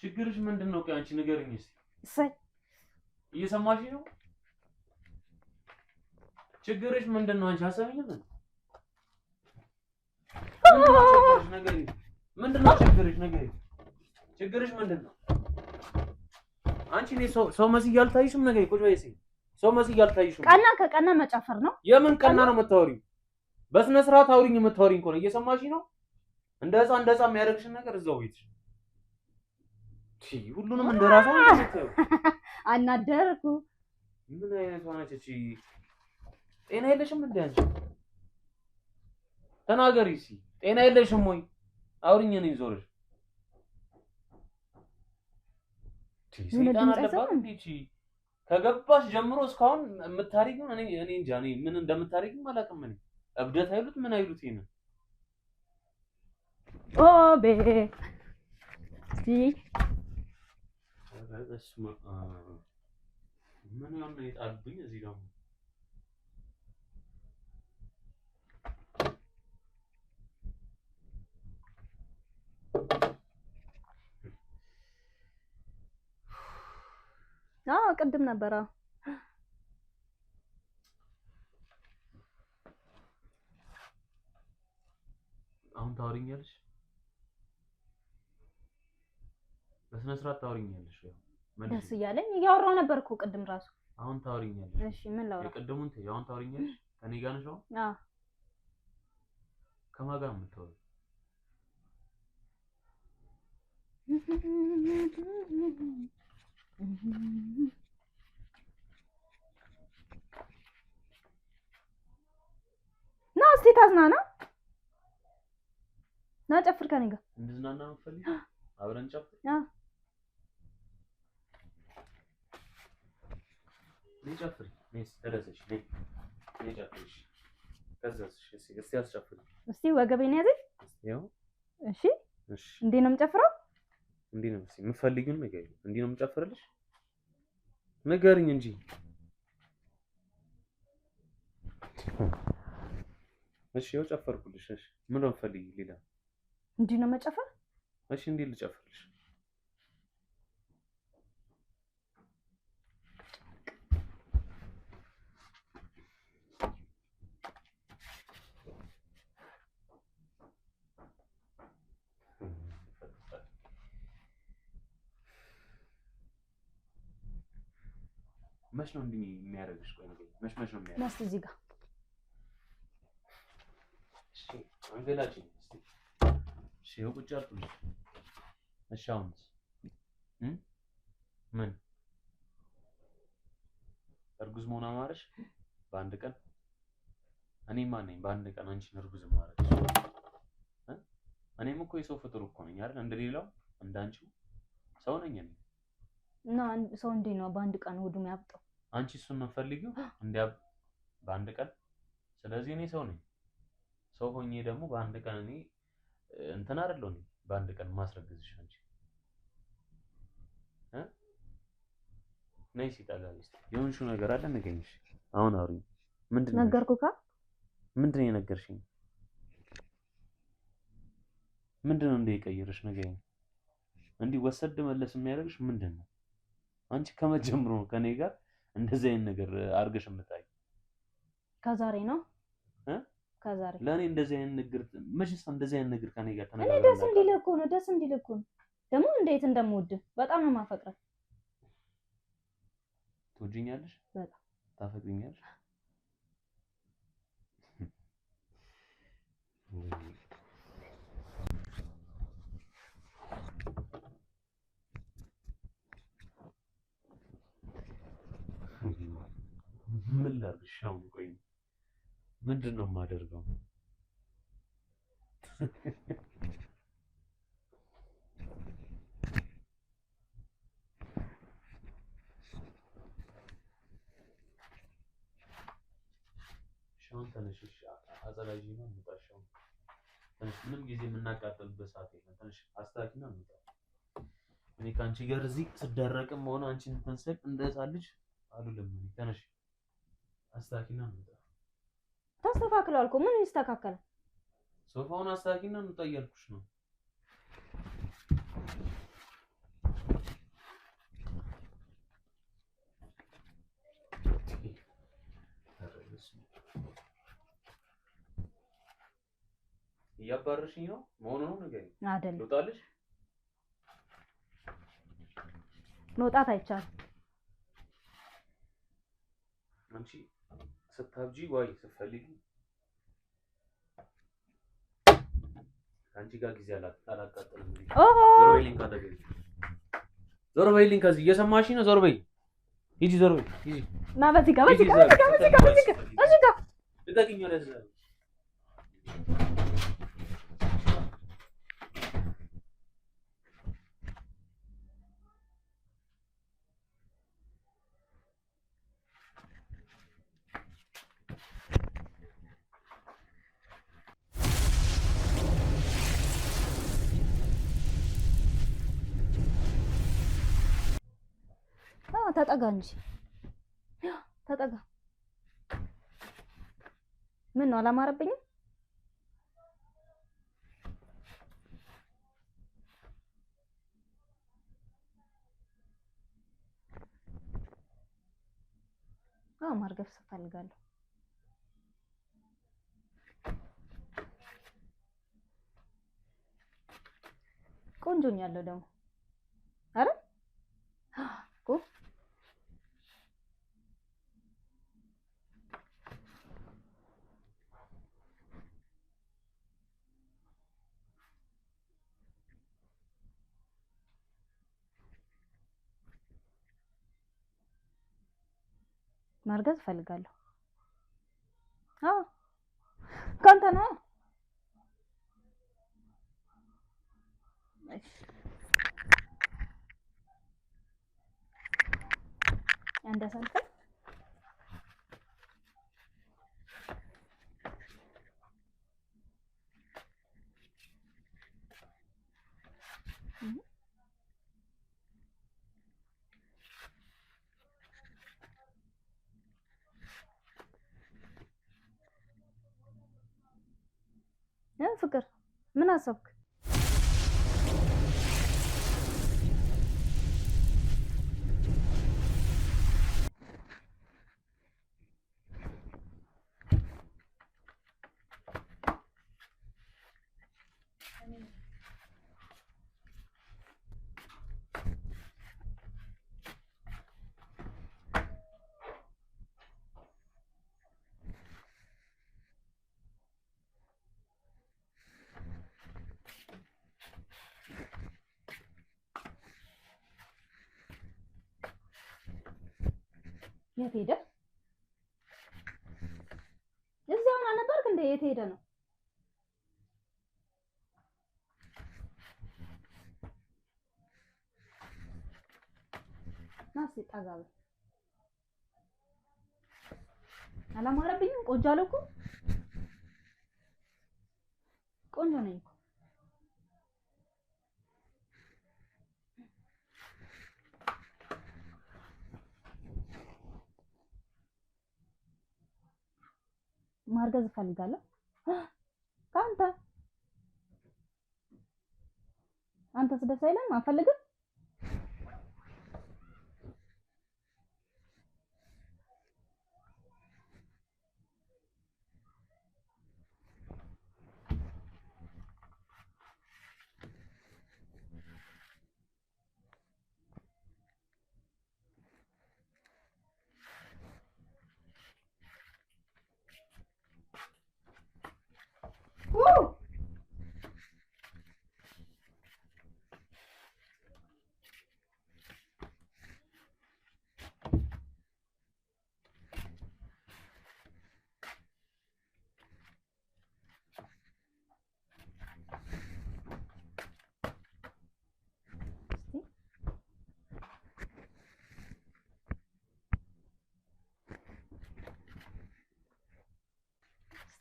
ችግርሽ ምንድን ነው? አንቺ ንገሪኝ እስኪ። እሰይ እየሰማሽኝ ነው? ችግርሽ ምንድን ነው? አንቺ አሰሚኝም እንዴ? ምንድን ነው ችግርሽ? ንገሪኝ። ችግርሽ ምንድን ነው? አንቺ እኔ ሰው መስዬ አልታይሽም? ንገሪኝ። ቁጭ በይ እስኪ። ሰው መስዬ አልታይሽም? ቀና ከቀና መጨፈር ነው። የምን ቀና ነው የምታወሪው? በስነ ስርዓት አውሪኝ። የምታወሪኝ ከሆነ እየሰማሽኝ ነው? እንደ ህፃን የሚያደርግሽን ነገር እዛው ቤትሽ ሁሉንም እንደራሷ ነው። አናደርኩ። ምን አይነት ሆነች እቺ? ጤና የለሽም እንዴ አንቺ? ተናገሪ እስኪ። ጤና የለሽም ወይ? አውሪኝ ነኝ ዞርሽ። ሰይጣን አለባት እንዴ እቺ? ከገባሽ ጀምሮ እስካሁን የምታሪጊው እኔ እንጃ። እኔ ምን እንደምታሪጊው አላውቅም። እኔ እብደት አይሉት ምን አይሉት ይሄን ኦቤ ምን ነው የጣልብኝ እዚህ ደግሞ ቅድም ነበረ። አሁን ታወሪኛለሽ? በስነ ስርዓት ታወሪኛለሽ? ደስ እያለኝ እያወራሁ ነበር እኮ ቅድም ራሱ። አሁን ታወሪኛለሽ? እሺ ምን ላውራ? የቅድሙን ተይው። አሁን ታወሪኛለሽ? ከኔ ጋር ነሽ አሁን? አዎ። ከማን ጋር ነው የምታወሪው? ና እስኪ ታዝናና። ና ጨፍር ከኔ ጋር። እንድዝናና ነው የምትፈልጊው? አብረን ጨፍር። አዎ ጨፍሪ። ነይስ ተደሰሽ። ነይ ጨፍሪ። ከዛስ እስኪ አስጨፍሪ። እስኪ ወገቤን ያዘኝ። ያው እሺ እንዴት ነው የምጨፍረው? እንዴት ነው እስኪ የምትፈልጊውን ንገሪኝ። እንዴት ነው የምጨፍርልሽ? ንገሪኝ እንጂ። እሺ ያው ጨፈርኩልሽ። እሺ ምን ነው የምትፈልጊው ሌላ? እንዴት ነው መጨፈር? እሺ እንዴት ልጨፍርልሽ? መች ነው እንዲህ የሚያደርግሽ? ቆይ ነገር መች ነው የሚያደርግሽ? ናስ እዚህ ጋር እሺ አንገላችን እስቲ እሺ ይኸው ቁጭ አልኩልሽ። እሺ አሁንስ ምን እርጉዝ መሆን አማረሽ? በአንድ ቀን እኔ ማን ነኝ በአንድ ቀን አንቺን እርጉዝ ማረግ? እኔም እኮ የሰው ፍጡር እኮ ነኝ አይደል? እንደሌላው እንዳንቺው ሰው ነኝ እኔ። እና ሰው እንዴት ነው በአንድ ቀን ሆዱ የሚያብጠው? አንቺ እሱን ነው ፈልጊው እንዲያብ በአንድ ቀን። ስለዚህ እኔ ሰው ነኝ። ሰው ሆኜ ደግሞ በአንድ ቀን እኔ እንትን አይደለሁ ነኝ በአንድ ቀን ማስረግዝሽ አንቺ ነይ ሲጣጋል እስቲ የሆንሽው ነገር አለ ንገሪኝ። አሁን አውሪኝ። ምንድነው ነገርኩካ? ምንድነው የነገርሽኝ? ምንድነው እንደ ይቀየርሽ ንገሪኝ። እንዲህ ወሰድ መለስ የሚያደርግሽ ምንድነው? አንቺ ከመጀመሩ ነው ከኔ ጋር እንደዚህ አይነት ነገር አርገሽ የምታይ? ከዛሬ ነው ከዛሬ ለኔ እንደዚህ አይነት ነገር መቼስ እንደዚህ አይነት ነገር ከኔ ጋር እኔ ደስ እንዲልህ እኮ ነው። ደስ እንዲልህ እኮ ነው። ደግሞ እንዴት እንደምወድ በጣም ነው የማፈቅረው። ትወጂኛለሽ? በጣም ታፈቅሪኛለሽ? ምን ላድርግሽ? አሁን ቆይ ምንድን ነው የማደርገው? ይዤ ነው የምጣሻው። ትንሽ ምንም ጊዜ የምናቃጥልበት ሰዓት የለም። ትንሽ አስተካክልና እንውጣ። እኔ ከአንቺ ጋር እዚህ ስደረቅም ሆነ አንቺን እንትን ስል እንደ ሕፃን ልጅ አሉልም። ትንሽ አስተካክልና እንውጣ። ተስተካክሏል እኮ ምን ይስተካከላል? ሶፋውን አስተካክልና እንውጣ እያልኩሽ ነው። እያባረሽኝ ነው መሆኑ ነው ነገር አይደለም። ልውጣልሽ? መውጣት አይቻልም። አንቺ ስታብጂ ወይ ስትፈልጊ አንቺ ጋር ጊዜ አላቃጥልም። ዞር በይልኝ ካጠገቤ፣ ዞር በይልኝ ከዚህ እየሰማሽኝ ነው? ዞር በይ፣ ሂጂ፣ ዞር በይ፣ ሂጂ። ና በዚህ ጋር ልቀቂኝ ወደዛ። ተጠጋ እንጂ ተጠጋ። ምን ነው አላማረብኝም? ማርገፍ ፈልጋለሁ። ቆንጆኝ ያለው ደግሞ አረ እኮ ማርገዝ ፈልጋለሁ። ካንተ ነው። እንደሰልከ ፍቅር ምን አሰብክ? የት ሄደ? እዛው አልነበርክ እንዴ? የት ሄደ ነው? ናስ ታጋበ አላማረብኝም። ቆንጆ አለኩ። ቆንጆ ነኝ እኮ። ማርገዝ ፈልጋለሁ። አንተስ ደስ አይልም? አፈልግም።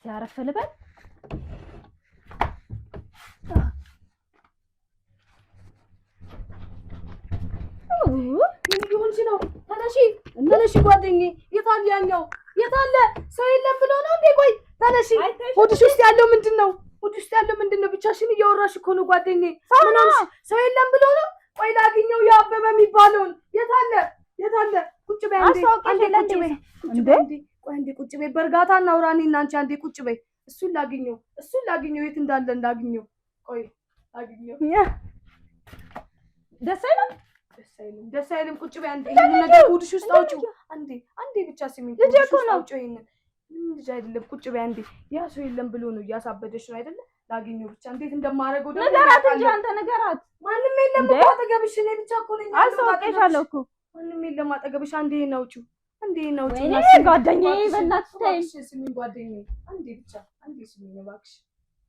ያረፍ ልበል ይሁንሽ ነው ተነሺ ጓደኛዬ የታለ ያኛው የታለ ሰው የለም ብሎ ነው እንዴ ቆይ ተነሺ ሆድሽ ውስጥ ያለው ምንድነው ብቻሽን እያወራሽ እኮ ነው ጓደኛዬ ሰው የለም ብሎ ነው ቆይ ላግኘው ያበበ የሚባለውን የታለ ቁጭ በይ አንዴ ቁጭ በይ በእርጋታ እናውራ እኔና አንቺ አንዴ ቁጭ በይ እሱን ላግኘው የት እንዳለ እንዳግኘው ቆይ ላግኘው ደስ አይልም ቁጭ በይ አንዴ ይሄን ነገር ሆድሽ ውስጥ አውጪው አንዴ ብቻ ስሚኝ ልጅ እኮ ነው አውጪው ይሄን ልጅ አይደለም ቁጭ በይ አንዴ ያ ሰው የለም ብሎ ነው እያሳበደሽ ነው አይደለ ላግኘው ብቻ እንዴት እንደማረገው ደግሞ ነገራት እንጂ አንተ ነገራት ማንም የለም እኮ አጠገብሽ እኔ ብቻ እኮ ነኝ አስታውቄሻለሁ እኮ ማንም የለም አጠገብሽ አንዴ ነው እኔ ጓደኛዬ በእናትሽ ተይ ስሚኝ ጓደኛዬ አንዴ ስሚኝ እባክሽ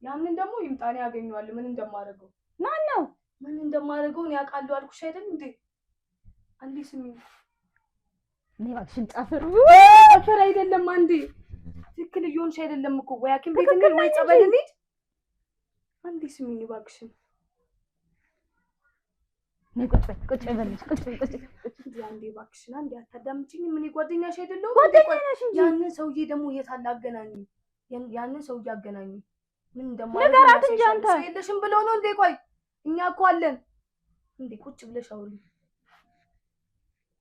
ያንን ደግሞ ይምጣኔ ያገኘዋለሁ ምን እንደማረገው ማን ነው ምን እንደማረገው እኔ አውቃለሁ አልኩሽ አይደል እንዴ አንዴ ስሚኝ እኔ እባክሽን ጨፍር አይደለም አንዴ ትክክል እየሆንሽ አይደለም እኮ ወይ ሐኪም ቤት እንሂድ ወይ ጸበል እንሂድ አንዴ ስሚኝ እባክሽን ቁጭ አንዴ እባክሽን አንዴ አታዳምጪኝም እኔ ጓደኛሽ አይደለሁም ጓደኛሽ እንጂ ያንን ሰውዬ ደግሞ የት አላገናኙ ያንን ሰውዬ አገናኙ ምን እንደማረግ ነገራት እንጂ አንተ የለሽም ብለው ነው እንዴ ቆይ እኛ እኮ አለን እንዴ ቁጭ ብለሽ አውሪ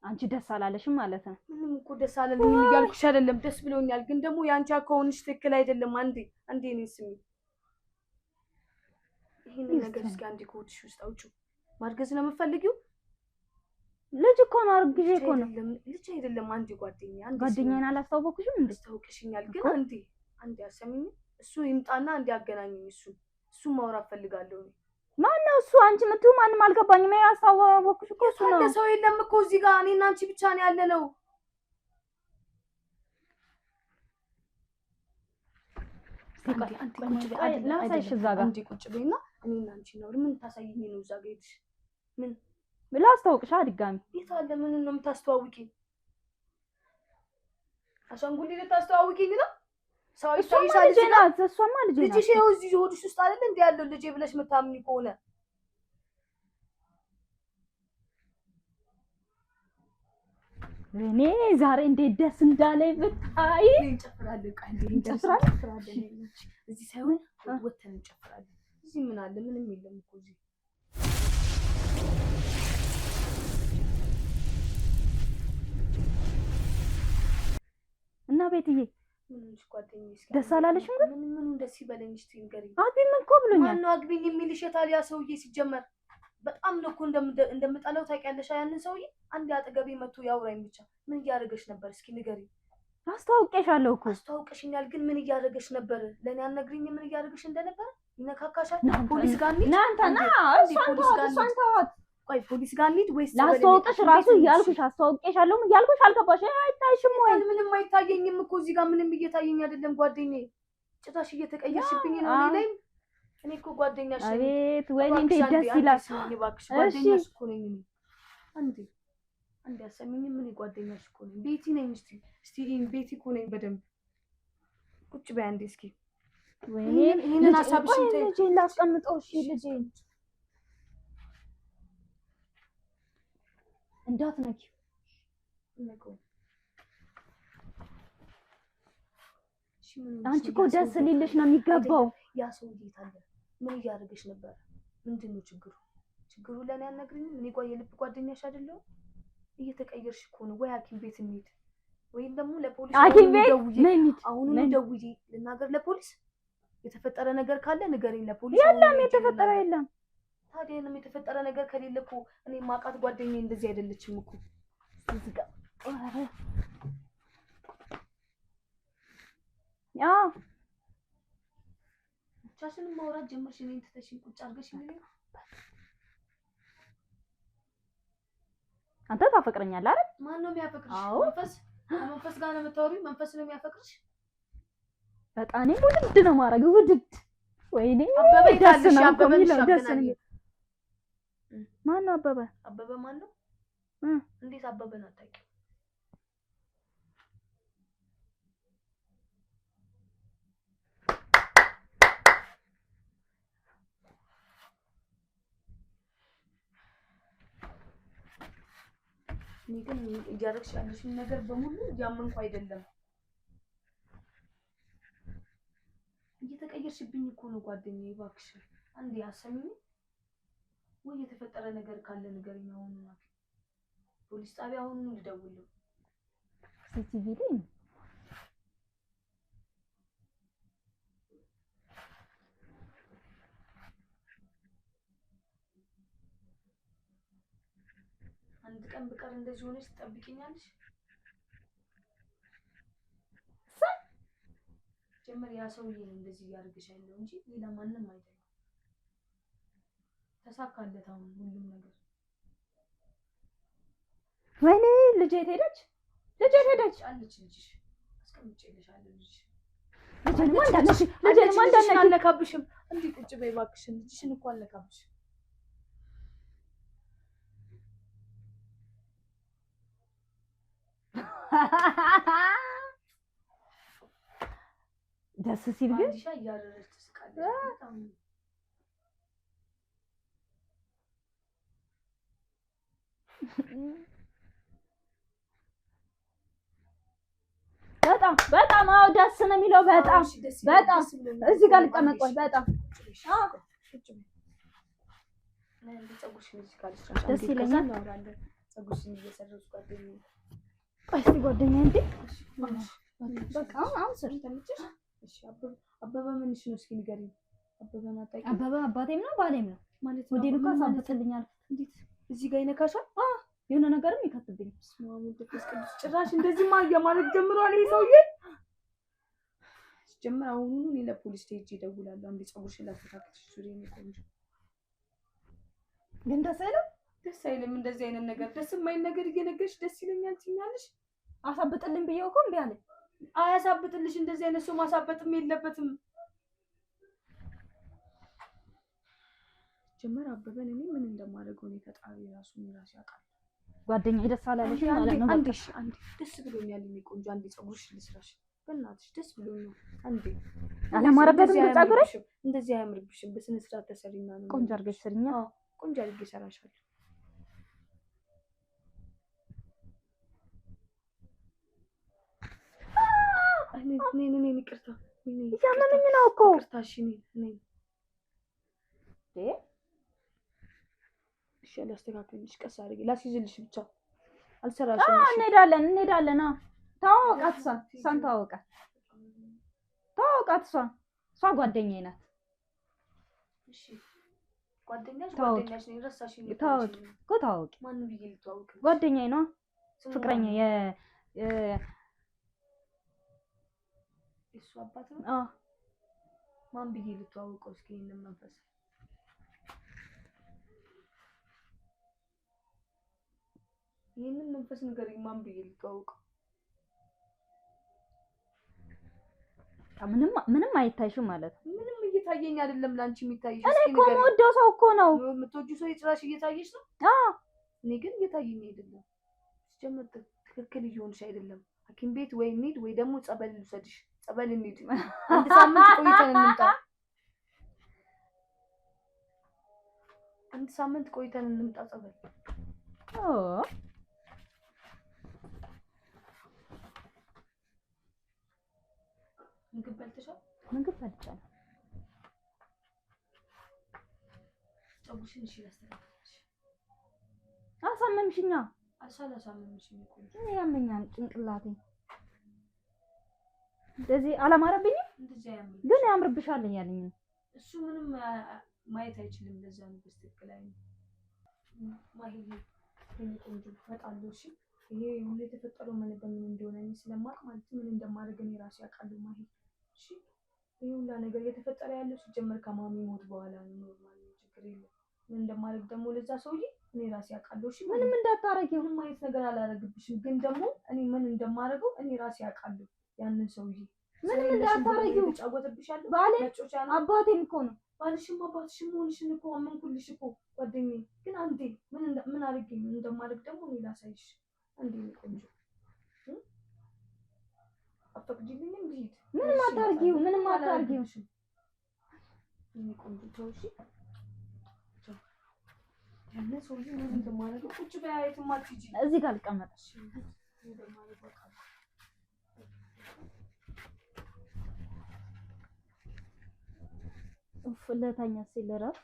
አንቺ ደስ አላለሽም ማለት ነው ምንም እኮ ደስ አላለኝም እያልኩሽ አይደለም ደስ ብሎኛል ግን ደግሞ ያንቺ አካውንሽ ትክክል አይደለም አንዴ እኔ ስሚ ይሄን ነገር እስኪ አንዴ ኮትሽ ውስጥ አውጪው ማርገዝ ነው የምትፈልጊው ልጅ እኮ ነው አርግዤ እኮ ነው ልጅ አይደለም አንዴ ጓደኛዬን አላስታወቅሽም እንዴ ታውቂሽኛል ግን አንዴ አሰሚኝ እሱ ይምጣና አንዴ አገናኝኝ እሱ ማውራት ፈልጋለሁ ማነው እሱ አንቺ ምትው ማንም አልገባኝም ያሳወቅሽ እኮ እሱ ነው ሰው የለም እኮ እዚህ ጋር እኔና አንቺ ብቻ ነው ያለነው ላሳይሽ እዛ ጋር አንዴ ቁጭ በይና እኔና አንቺ ነው ምን ታሳይኝ ነው እዛ ጋር ሄድሽ ምን ላስታውቅሽ ድጋሚ የት አለ ምን ነው የምታስተዋውቂኝ አሻንጉሊት ልታስተዋውቂኝ ነው ሰው ይሳይሻል እሷማ ልጄ ናት ልጅሽ ይኸው እዚህ ሆድሽ ውስጥ አይደል እንዴ ያለው ልጄ ብለሽ የምታምኚ ከሆነ እኔ ዛሬ እንዴት ደስ እንዳለኝ ብታይ እንጨፍራለን ቃል እንጨፍራለን እዚህ ሳይሆን ወተን እንጨፍራለን እዚህ ምን አለ ምንም የለም እኮ እዚህ እና ቤትዬ ምንሽ ጓደኛዬ ደስ አላለሽም ግን ምን ደስ ይበለኝ እስቲ ንገሪኝ አግቢኝ እኮ ብሎኛል ማነው አግቢኝ የሚልሽ የታሊያ ሰውዬ ሲጀመር በጣም ነው እኮ እንደምጣለው ታውቂያለሽ ያንን ሰውዬ አንድ አጠገቤ መጥቶ ያውራኝ ብቻ ምን እያደረገሽ ነበር እስኪ ንገሪኝ አስተዋውቄሻለሁ እኮ አስተዋውቀሽኛል ግን ምን እያደረገሽ ነበር ለኔ አልነግሪኝ ምን እያደረገሽ እንደነበር ይነካካሻል ፖሊስ ጋር እንሂድ ናንተና እሷን ተዋት ቆይ ፖሊስ ጋር እንሂድ ወይስ ላስተዋውቀሽ ራሱ ያልኩሽ አስተዋውቄሻለሁ ያልኩሽ አልገባሽ አይታይሽም ወይ ምንም አይታየኝም እኮ እዚህ ጋር ምንም እየታየኝ አይደለም ጓደኛዬ ጭራሽ እየተቀየርሽብኝ ነው እኔ እኮ ጓደኛሽ ነኝ አቤት ወይኔ እንዴት ደስ ይላል እባክሽ ጓደኛሽ እኮ ነኝ አንዴ አሰሚኝ ምን ጓደኛሽ እኮ ነኝ ቤቲ ነኝ እስቲ ቤቲ እኮ ነኝ በደንብ ቁጭ በይ አንዴ እስኪ ወይኔ ይሄንን ሐሳብሽን ተይ ልጄን ላስቀምጠው እሺ ልጄን እንዳትነኪ አንቺ እኮ ደስ ሊልሽ ነው የሚገባው ያ ሰው እንዴት አለ ምን እያደረገሽ ነበር ምንድነው ችግሩ ለኔ አልነግሪኝም እኔ የልብ ጓደኛሽ አይደለሁ እየተቀየርሽ እኮ ነው ወይ ሐኪም ቤት እንሂድ ወይም ደግሞ ለፖሊስ ሐኪም ቤት እንሂድ አሁን ደውዬ ልናገር ለፖሊስ የተፈጠረ ነገር ካለ ንገሪኝ ለፖሊስ የለም የተፈጠረ የለም ታዲያ ነው የተፈጠረ ነገር ከሌለ እኮ እኔ ማቃት ጓደኛዬ እንደዚህ አይደለችም እኮ እዚህ ጋር ያ ብቻሽን ማውራት ጀመርሽ እኔን ትተሽኝ ቁጭ አድርገሽ እንዴ አንተ ታፈቅረኛለህ አይደል ማን ነው የሚያፈቅርሽ መንፈስ ጋር ነው የምታወሪው መንፈስ ነው የሚያፈቅርሽ በጣም ውድድ ነው ማረግ ውድድ ወይኔ አበበ ይታልሽ አበበ ደስ ነው ማን ነው አበበ ማን ነው እንዴት አበበን አታውቂው እኔ ግን እያደረግሽ ያለሽን ነገር በሙሉ እያመንኩ አይደለም። እየተቀየርሽብኝ እኮ ነው ጓደኛዬ። እባክሽ አንዴ አሰሚኝ ወይ የተፈጠረ ነገር ካለ ንገሪኝ። አሁን ነው ፖሊስ ጣቢያ አሁን ነው ልደውልልህ። ሲቲቪ ላይ አንድ ቀን በቀር እንደዚህ ሆነሽ ትጠብቂኛለሽ? ጀመር ያ ሰውዬ ነው እንደዚህ ያርግሽ ያለው እንጂ ሌላ ማንንም አይደለም። ተሳካለት አሁን ሁሉም ነገር። ወይኔ ልጄ ሄደች። አለች ልጅሽ አስቀምጬልሻለሁ። ልጄን ማንዳነሽ አልነካብሽም። እንዴ ቁጭ በይ እባክሽን። ልጅሽን እኮ አልነካብሽም። ደስ ሲል ግን አንዲሻ እያደረች ትስቃለች። በጣም አዎ ደስ ነው የሚለው። በጣም እዚህ ጋር ልቀመጥ። ቆይ በጣም ደስ ይለኛል። ፀጉርሽን እየሰራሽ ጓደኛዬ። ቆይ እስኪ ጓደኛዬ እንዴ በቃ አሁን ስር ተመቸሽ? እሺ አበበ ምንሽ ነው እስኪ ንገሪኝ። አበበን አታውቂም? አበበ አባቴም ነው ባሌም ነው ማለት ነው። ወዴሉ ካሳብጥልኛል። እንዴት እዚህ ጋር ይነካሻል? የሆነ ነገርም ይከትብኝ። ስማሙ ደስ ቅዱስ ጭራሽ እንደዚህ ማለት ጀምሯል ይሄ ሰውዬ። ጀምር አሁኑኑ እኔ ለፖሊስ ሄጄ እደውላለሁ። አንዴ ፀጉርሽን ላስተካክልሽ ዙሪያ ነው ቆንጆ። ግን ደስ አይልም? ደስ አይልም እንደዚህ አይነት ነገር። ደስ የማይል ነገር እየነገርሽ ደስ ይለኛል ትኛለሽ። አሳብጥልኝ ብዬው እኮ እምቢ አለኝ። አያሳብጥልሽ። እንደዚህ አይነት ሰው ማሳበጥም የለበትም። ጀመር አበበን እኔ ምን እንደማደርገው ነው ፈጣሪ ራሱ ያውቃል። ጓደኛዬ ደስ አላለሽ ማለት ነው? አንዴ ደስ ብሎኛል እኔ ቆንጆ። አንዴ ፀጉርሽ ልስራሽ በእናትሽ ደስ ብሎኛል። አንዴ አላማረበትም ፀጉርሽ? እንደዚህ አያምርብሽም። በስነ ስርዓት ተሰሪና ነው። ቆንጆ አድርገሽ ስሪኛ። ቆንጆ አድርጌ እሰራሻለሁ። እኔ ይቅርታ እያመመኝ ነው እኮ። ይቅርታ እሺ። እሺ አላስተካክልልሽ። ቀስ አድርጌ ላስይዝልሽ ብቻ አልሰራሽም። እንሄዳለን። ተዋወቃት። እሷን ተዋወቃት። እሷ ጓደኛዬ ናት። እሺ ጓደኛሽ ነኝ። ረሳሽኝ እኮ ተዋወቂ። ማንን ብዬ ልተዋወቅ? ጓደኛዬ ነው። ፍቅረኛ የእሱ አባት ነው። ማን ብዬ ልተዋወቀው? እስኪ ይሄንን መንፈስ ንገሪኝ። ማን ብዬ ልተዋወቀው? ምንም አይታይሽም ማለት ነው? ምንም እየታየኝ አይደለም። ላንቺ የሚታይሽ እኔ እኮ የምወደው ሰው እኮ ነው። የምትወጂው ሰው የጭራሽ እየታየሽ ነው? እኔ ግን እየታየኝ አይደለም። ሲጀመር ትክክል እየሆንሽ አይደለም። ሐኪም ቤት ወይ እንሂድ ወይ ደግሞ ጸበል ልውሰድሽ። ጸበል እንሂድ። አንድ ሳምንት ቆይተን እንምጣ። ጸበል። ምግብ በልተሻል? ምግብ በልቻለሁ። ፀጉርሽን እሺ ላስተካክልሽ። አሳመምሽኛ? አላሳመምሽም እኮ እኔ ያመኛል ጭንቅላቴ። እንደዚህ አላማረብኝም። እንደዚህ ያምር ግን ያምርብሻል ያለኝ እሱ ምንም ማየት አይችልም። ለዛ ነው በስተክል ላይ ማሂዬ ቆንጆ እመጣለሁ። እሺ ይሄ ሁሉ የተፈጠረው በምን እንደሆነ እኔ ስለማውቅ ማለት ምን እንደማደርግ እኔ ራሴ አውቃለሁ ማሂ። እሺ ይሄ ሁሉ ነገር የተፈጠረ ያለው ሲጀመር ከማሚ ሞት በኋላ ነው። ኖርማል ነው፣ ችግር የለም። ምን እንደማደርግ ደግሞ ለዛ ሰውዬ እኔ ራሴ አውቃለሁ። እሺ ምንም እንዳታረጊው፣ ምንም አይነት ነገር አላረግብሽም። ግን ደግሞ እኔ ምን እንደማደርገው እኔ ራሴ አውቃለሁ። ያንን ሰውዬ ምንም እንዳታረጊው። ተጫወተብሻለሁ። ባሌ አባቴም እኮ ነው። ባልሽም አባትሽም ሆንሽን እኮ አመንኩልሽ እኮ ጓደኛዬ። ግን አንዴ ምን አድርጌ እንደማደርግ ደግሞ እኔ ላሳይሽ። አንዴ ቆንጆ አፈቅጂልኝም ልሂድ። ምንም አታርጊው፣ ምንም አታርጊው። እኔ ቆንጆ ተውሽ። እዚህ ጋር ልቀመጥ። ኡፍ ለታኛ ሲል እረፍ።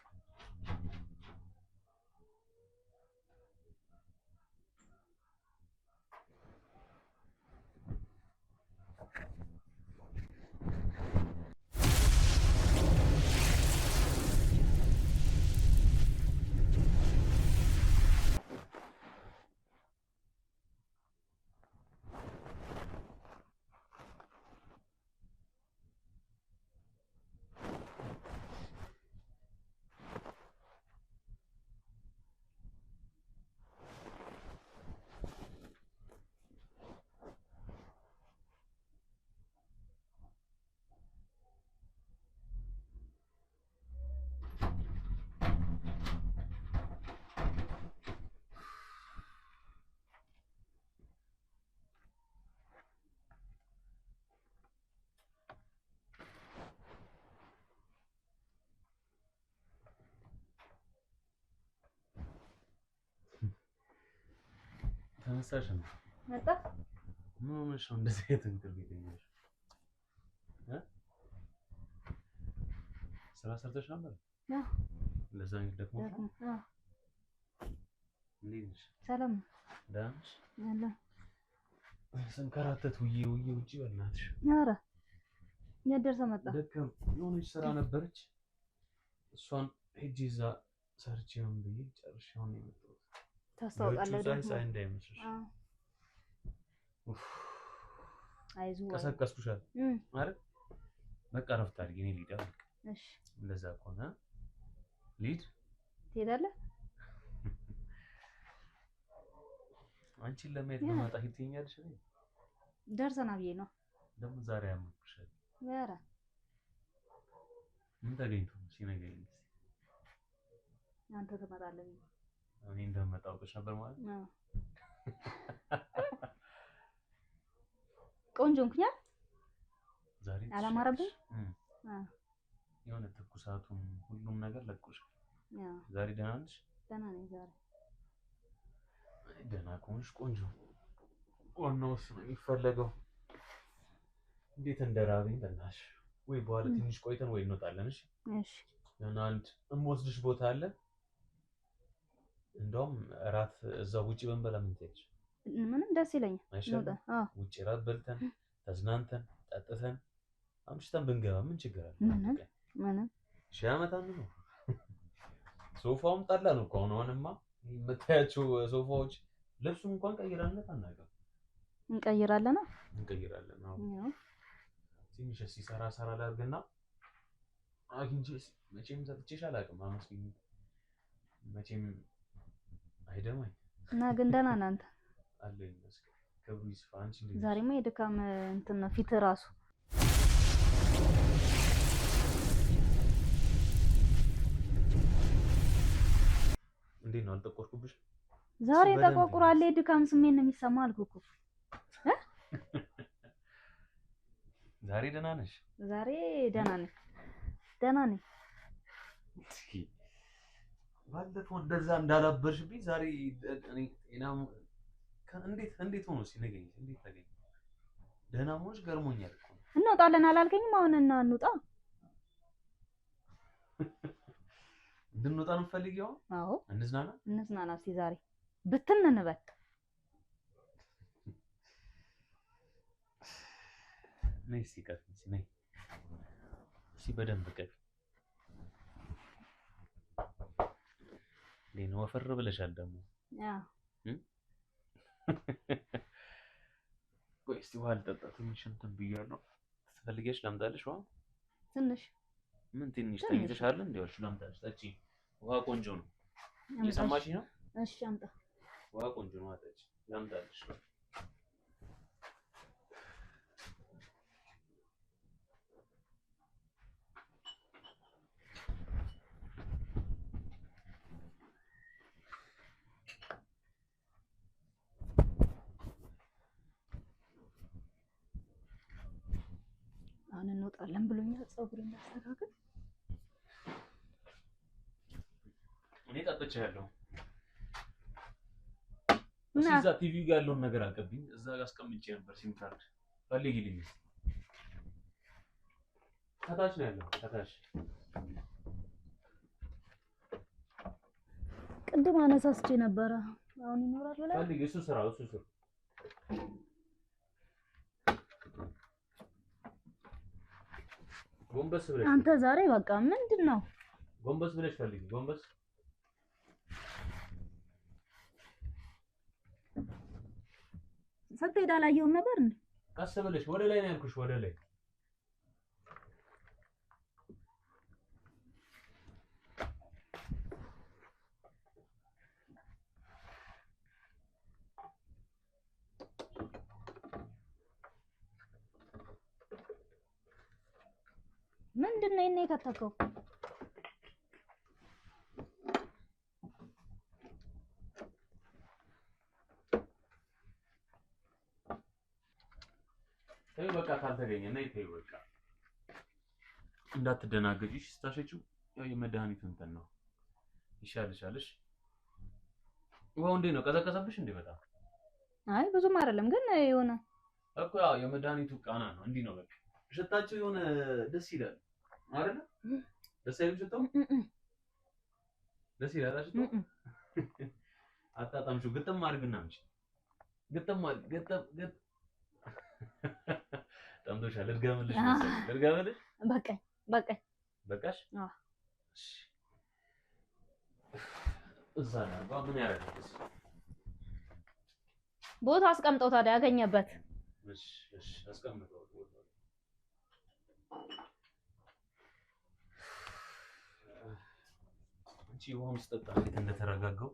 ተነሳሽ ነው መጣ። ምን ሆነሽ ነው እንደዚህ የትንክር ቢገኛሽ? ስራ ሰርተሽ ነበር? አዎ። ለዛ ነው ደግሞ። አዎ። እንዴት ነሽ? ሰላም ነው። ደህና ነሽ? አለ ስንከራተት ውዬ ውጪ በእናትሽ። ኧረ የት ደርሰህ መጣ? ደከም የሆነች ስራ ነበረች እሷን ሄጄ እዛ ሰርቼ ነው ብዬ ጨርሼ አሁን የመጣሁት። ታስታውቃለህ ደግሞ ሳይ እንዳይመስልሽ። ኡፍ አይዞህ ቀሰቀስኩሽ አይደል? በቃ ረፍት አድርጊ እኔ ልሂድ። እሺ እንደዛ ከሆነ ልሂድ። ትሄዳለህ? አንቺን ለማየት በማጣ ትይኛለሽ። ደርሰና ብዬ ነው ደግሞ ዛሬ ያመኩሻል። ኧረ ምን ተገኝቶ ነው ሲነገረኝ? አንተ ትመጣለህ? እኔ እንደምመጣ አውቀሽ ነበር ማለት ነው? ቆንጆ እንኩኛል። ዛሬ አላማረብኝ? የሆነ ትኩሳቱም ሁሉም ነገር ለቆሻል። ዛሬ ደህና ነሽ? ደህና ነኝ ዛሬ። ደህና ከሆንሽ ቆንጆ። ዋናው እሱ ነው የሚፈለገው። እንዴት እንደራበኝ በእናትሽ። ወይ በኋላ ትንሽ ቆይተን ወይ እንወጣለን። እሺ እሺ። የሆነ አንድ እምወስድሽ ቦታ አለ። እንደውም እራት እዛው ውጪ በንበላ ምን ትያለሽ? ምንም ደስ ይለኛል። አይሻልም? ውጪ እራት በልተን ተዝናንተን ጠጥተን አምሽተን ብንገባ ምን ችግር አለ? ምንም ሺህ ዓመት አንዱ ነው። ሶፋውም ጠላ ነው እኮ አሁንማ የምታያቸው ሶፋዎች። ልብሱም እንኳን ቀይራለት አናውቅም። እንቀይራለን። አዎ ትንሽ ሲሰራ ላድርግና አግኝቼ መቼም ሰጥቼሽ አላውቅም። አመስግኝ መቼም አይደማኝ እና ግን ደህና ነህ አንተ? አለኝ መስገን ክብሩ ይስፋ። አንቺ እንዴት ነሽ? ዛሬማ የድካም እንትን ነው ፊት ራሱ። እንዴት ነው አልጠቆርኩብሽ? ዛሬ ጠቆቁራለህ። የድካም ስሜት ነው የሚሰማው አልኩህ እኮ። ዛሬ ደህና ነሽ? ዛሬ ደህና ነኝ። ባለፈው እንደዛ እንዳላበርሽብኝ ዛሬ እኔ ጤናም እንዴት ሆኖ ሲነገኝ እንዴት ተገኘ? ደህና መሆንሽ ገርሞኛል እኮ። እንወጣለን አላልከኝም? አሁን እንውጣ። እንድንወጣ ነው የምትፈልጊው? አዎ እንዝናና እስኪ ዛሬ ብትን እንበል። ነይ እስኪ ቀፊ ነይ እስኪ በደንብ ቀፊ። እንዴት ነው ወፈር ብለሻል ደግሞ? ቆይ እስኪ ውሃ ልጠጣ ትንሽ እንትን ብያለሁ። ትፈልጊያለሽ ላምጣልሽ ውሃ? ትንሽ ምን ትንሽ ተኝተሻል? እንዴዎች ላምጣልሽ ጠጪ። ውሃ ቆንጆ ነው። እየሰማሽኝ ነው? እሺ አምጣ። ውሃ ቆንጆ ነው። ጠጪ ላምጣልሽ። አሁን እንወጣለን ብሎኛል። ፀጉሬን ላስተካክል። እኔ ጠጥቻለሁ። እዛ ቲቪ ጋር ያለውን ነገር አቀብኝ። እዛ ጋር አስቀምጬ ነበር ሲም ካርድ ፈልጊልኝ። ከታች ነው ያለው ከታች። ቅድም አነሳስቼ ነበረ። አሁን ይኖራል ብላ ፈልጊ። እሱ ስራ ጎንበስ ብለሽ አንተ ዛሬ በቃ ምንድነው? ጎንበስ ብለሽ ፈልጊ። ጎንበስ ስትሄድ አላየሁም ነበር እንዴ? ቀስ ብለሽ ወደ ላይ ነው ያልኩሽ። ወደ ላይ ምንድነው እኔ ከተከው? በቃ ካልተገኘ ነይ ተይው። በቃ እንዳትደናገጂ ስታሸጪው ያው የመድኃኒቱ እንትን ነው ይሻልሻልሽ። ዋው እንዴ ነው ቀዘቀዘብሽ እንዴ? በጣም አይ ብዙም አይደለም ግን የሆነ እኮ ያው የመድኃኒቱ ቃና ነው። እንዲህ ነው በቃ ሽታቸው የሆነ ደስ ይላል አይደል? ደስ አይልም ሽታው? ደስ ይላል ሽታው። አጣጣምሽው ግጥም አድርግና እንጂ ግጥም ጠምቶሻል። ልድገምልሽ መሰለኝ። ልድገምልሽ? በቃሽ። አዎ እዛ ነው ምን ያደርጋል? ቦታ አስቀምጠው ታዲያ ያገኘበት። እሺ አስቀምጠው። አንቺ ውሃውን ስጠጣ እንዴት እንደተረጋጋው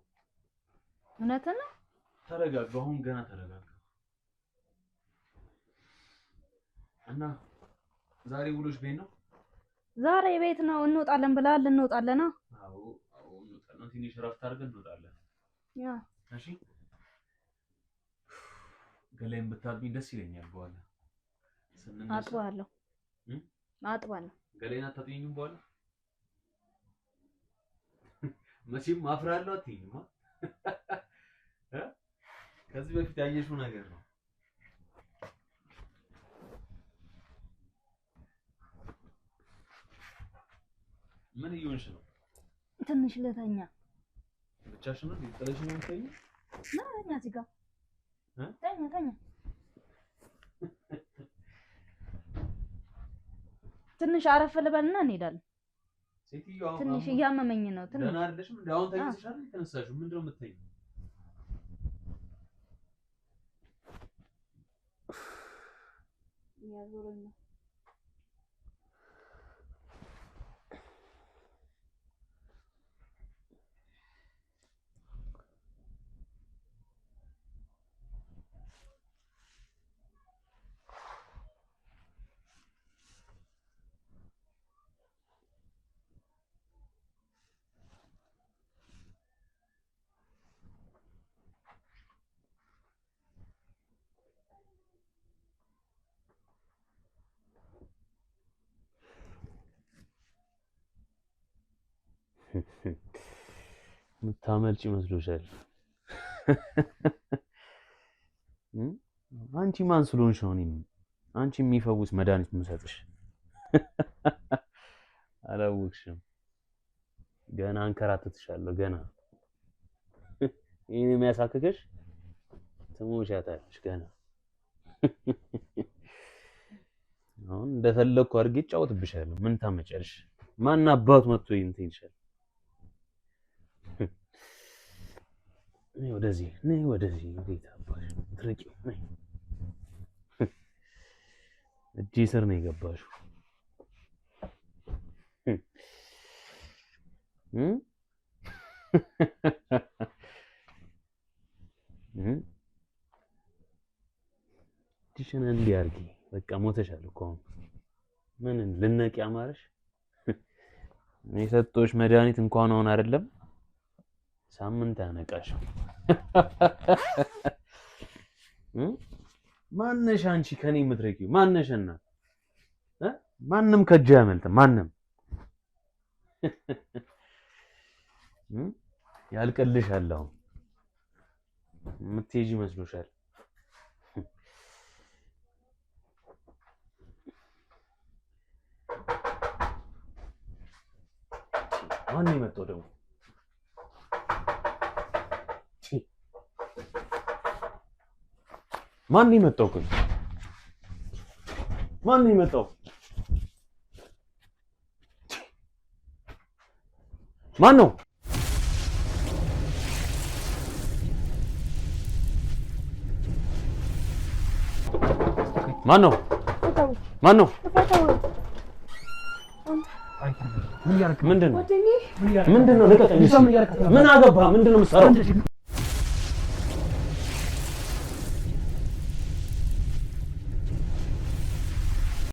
እውነትን ነው። ተረጋጋው። አሁን ገና ተረጋጋው። እና ዛሬ ውሎሽ ቤት ነው? ዛሬ ቤት ነው። እንወጣለን ብላል። እንወጣለን። አዎ እንወጣለን። ትንሽ እረፍት አድርገን እንወጣለን። ያ እሺ ገላዬን ብታጥቢኝ ደስ ይለኛል። በኋላ አጥባለሁ። ገላዬን አታጥቢኝም በኋላ? መቼም አፍራለሁ አትይኝማ። ከዚህ በፊት ያየሽው ነገር ነው። ምን እየሆንሽ ነው? ትንሽ ልተኛ። ብቻሽን ነው ጥለሽ ነው የምትተኛው? ተኛ እዚህ ጋር ተኛ። ትንሽ አረፍ ልበልና እንሄዳለን። ሴትዮዋ ትንሽ እያመመኝ ነው። ትንሽ ደህና አይደለሽም? አሁን ተኝተሻል? የተነሳሽው ምንድነው የምትተኛው? ያዞረኝ ነው። ምታመልጭ መስሎሻል? አንቺ ማን ስለሆንሽ ነው እኔን አንቺ የሚፈውስ መድኃኒት የምሰጥሽ? አላወቅሽም? ገና አንከራተትሻለሁ። ገና ይሄን የሚያሳክከሽ ትሞቻታለሽ ገና። አሁን እንደፈለኩ አድርጌ እጫወትብሻለሁ። ምን ታመጫለሽ? ማን አባቱ መጥቶ እንትን ይችላል? ነይ ወደዚህ። እንዴት አባሽ ትርቂው? ነይ እጄ ስር ነው የገባሽው። እጅሽን እንዲህ አድርጊ። በቃ ሞተሻል እኮ አሁን ምን ልነቂ አማረሽ? የሰጠሁሽ መድኃኒት እንኳን አሁን አይደለም ሳምንት አያነቃሽም። ማነሽ አንቺ ከኔ የምትረቂው? ማነሽና ማንም ከእጅ አያመልጥም። ማንም ያልቅልሻል። አሁን የምትሄጂ መስሎሻል? ማን የመጣው ደግሞ? ማን የመጣው? ማን የመጣው? ማን ነው? ማን ነው? ማን ነው? ምንድን ነው? ልቀቀኝ። ምን አገባህ? ምንድን ነው የምትሰራው?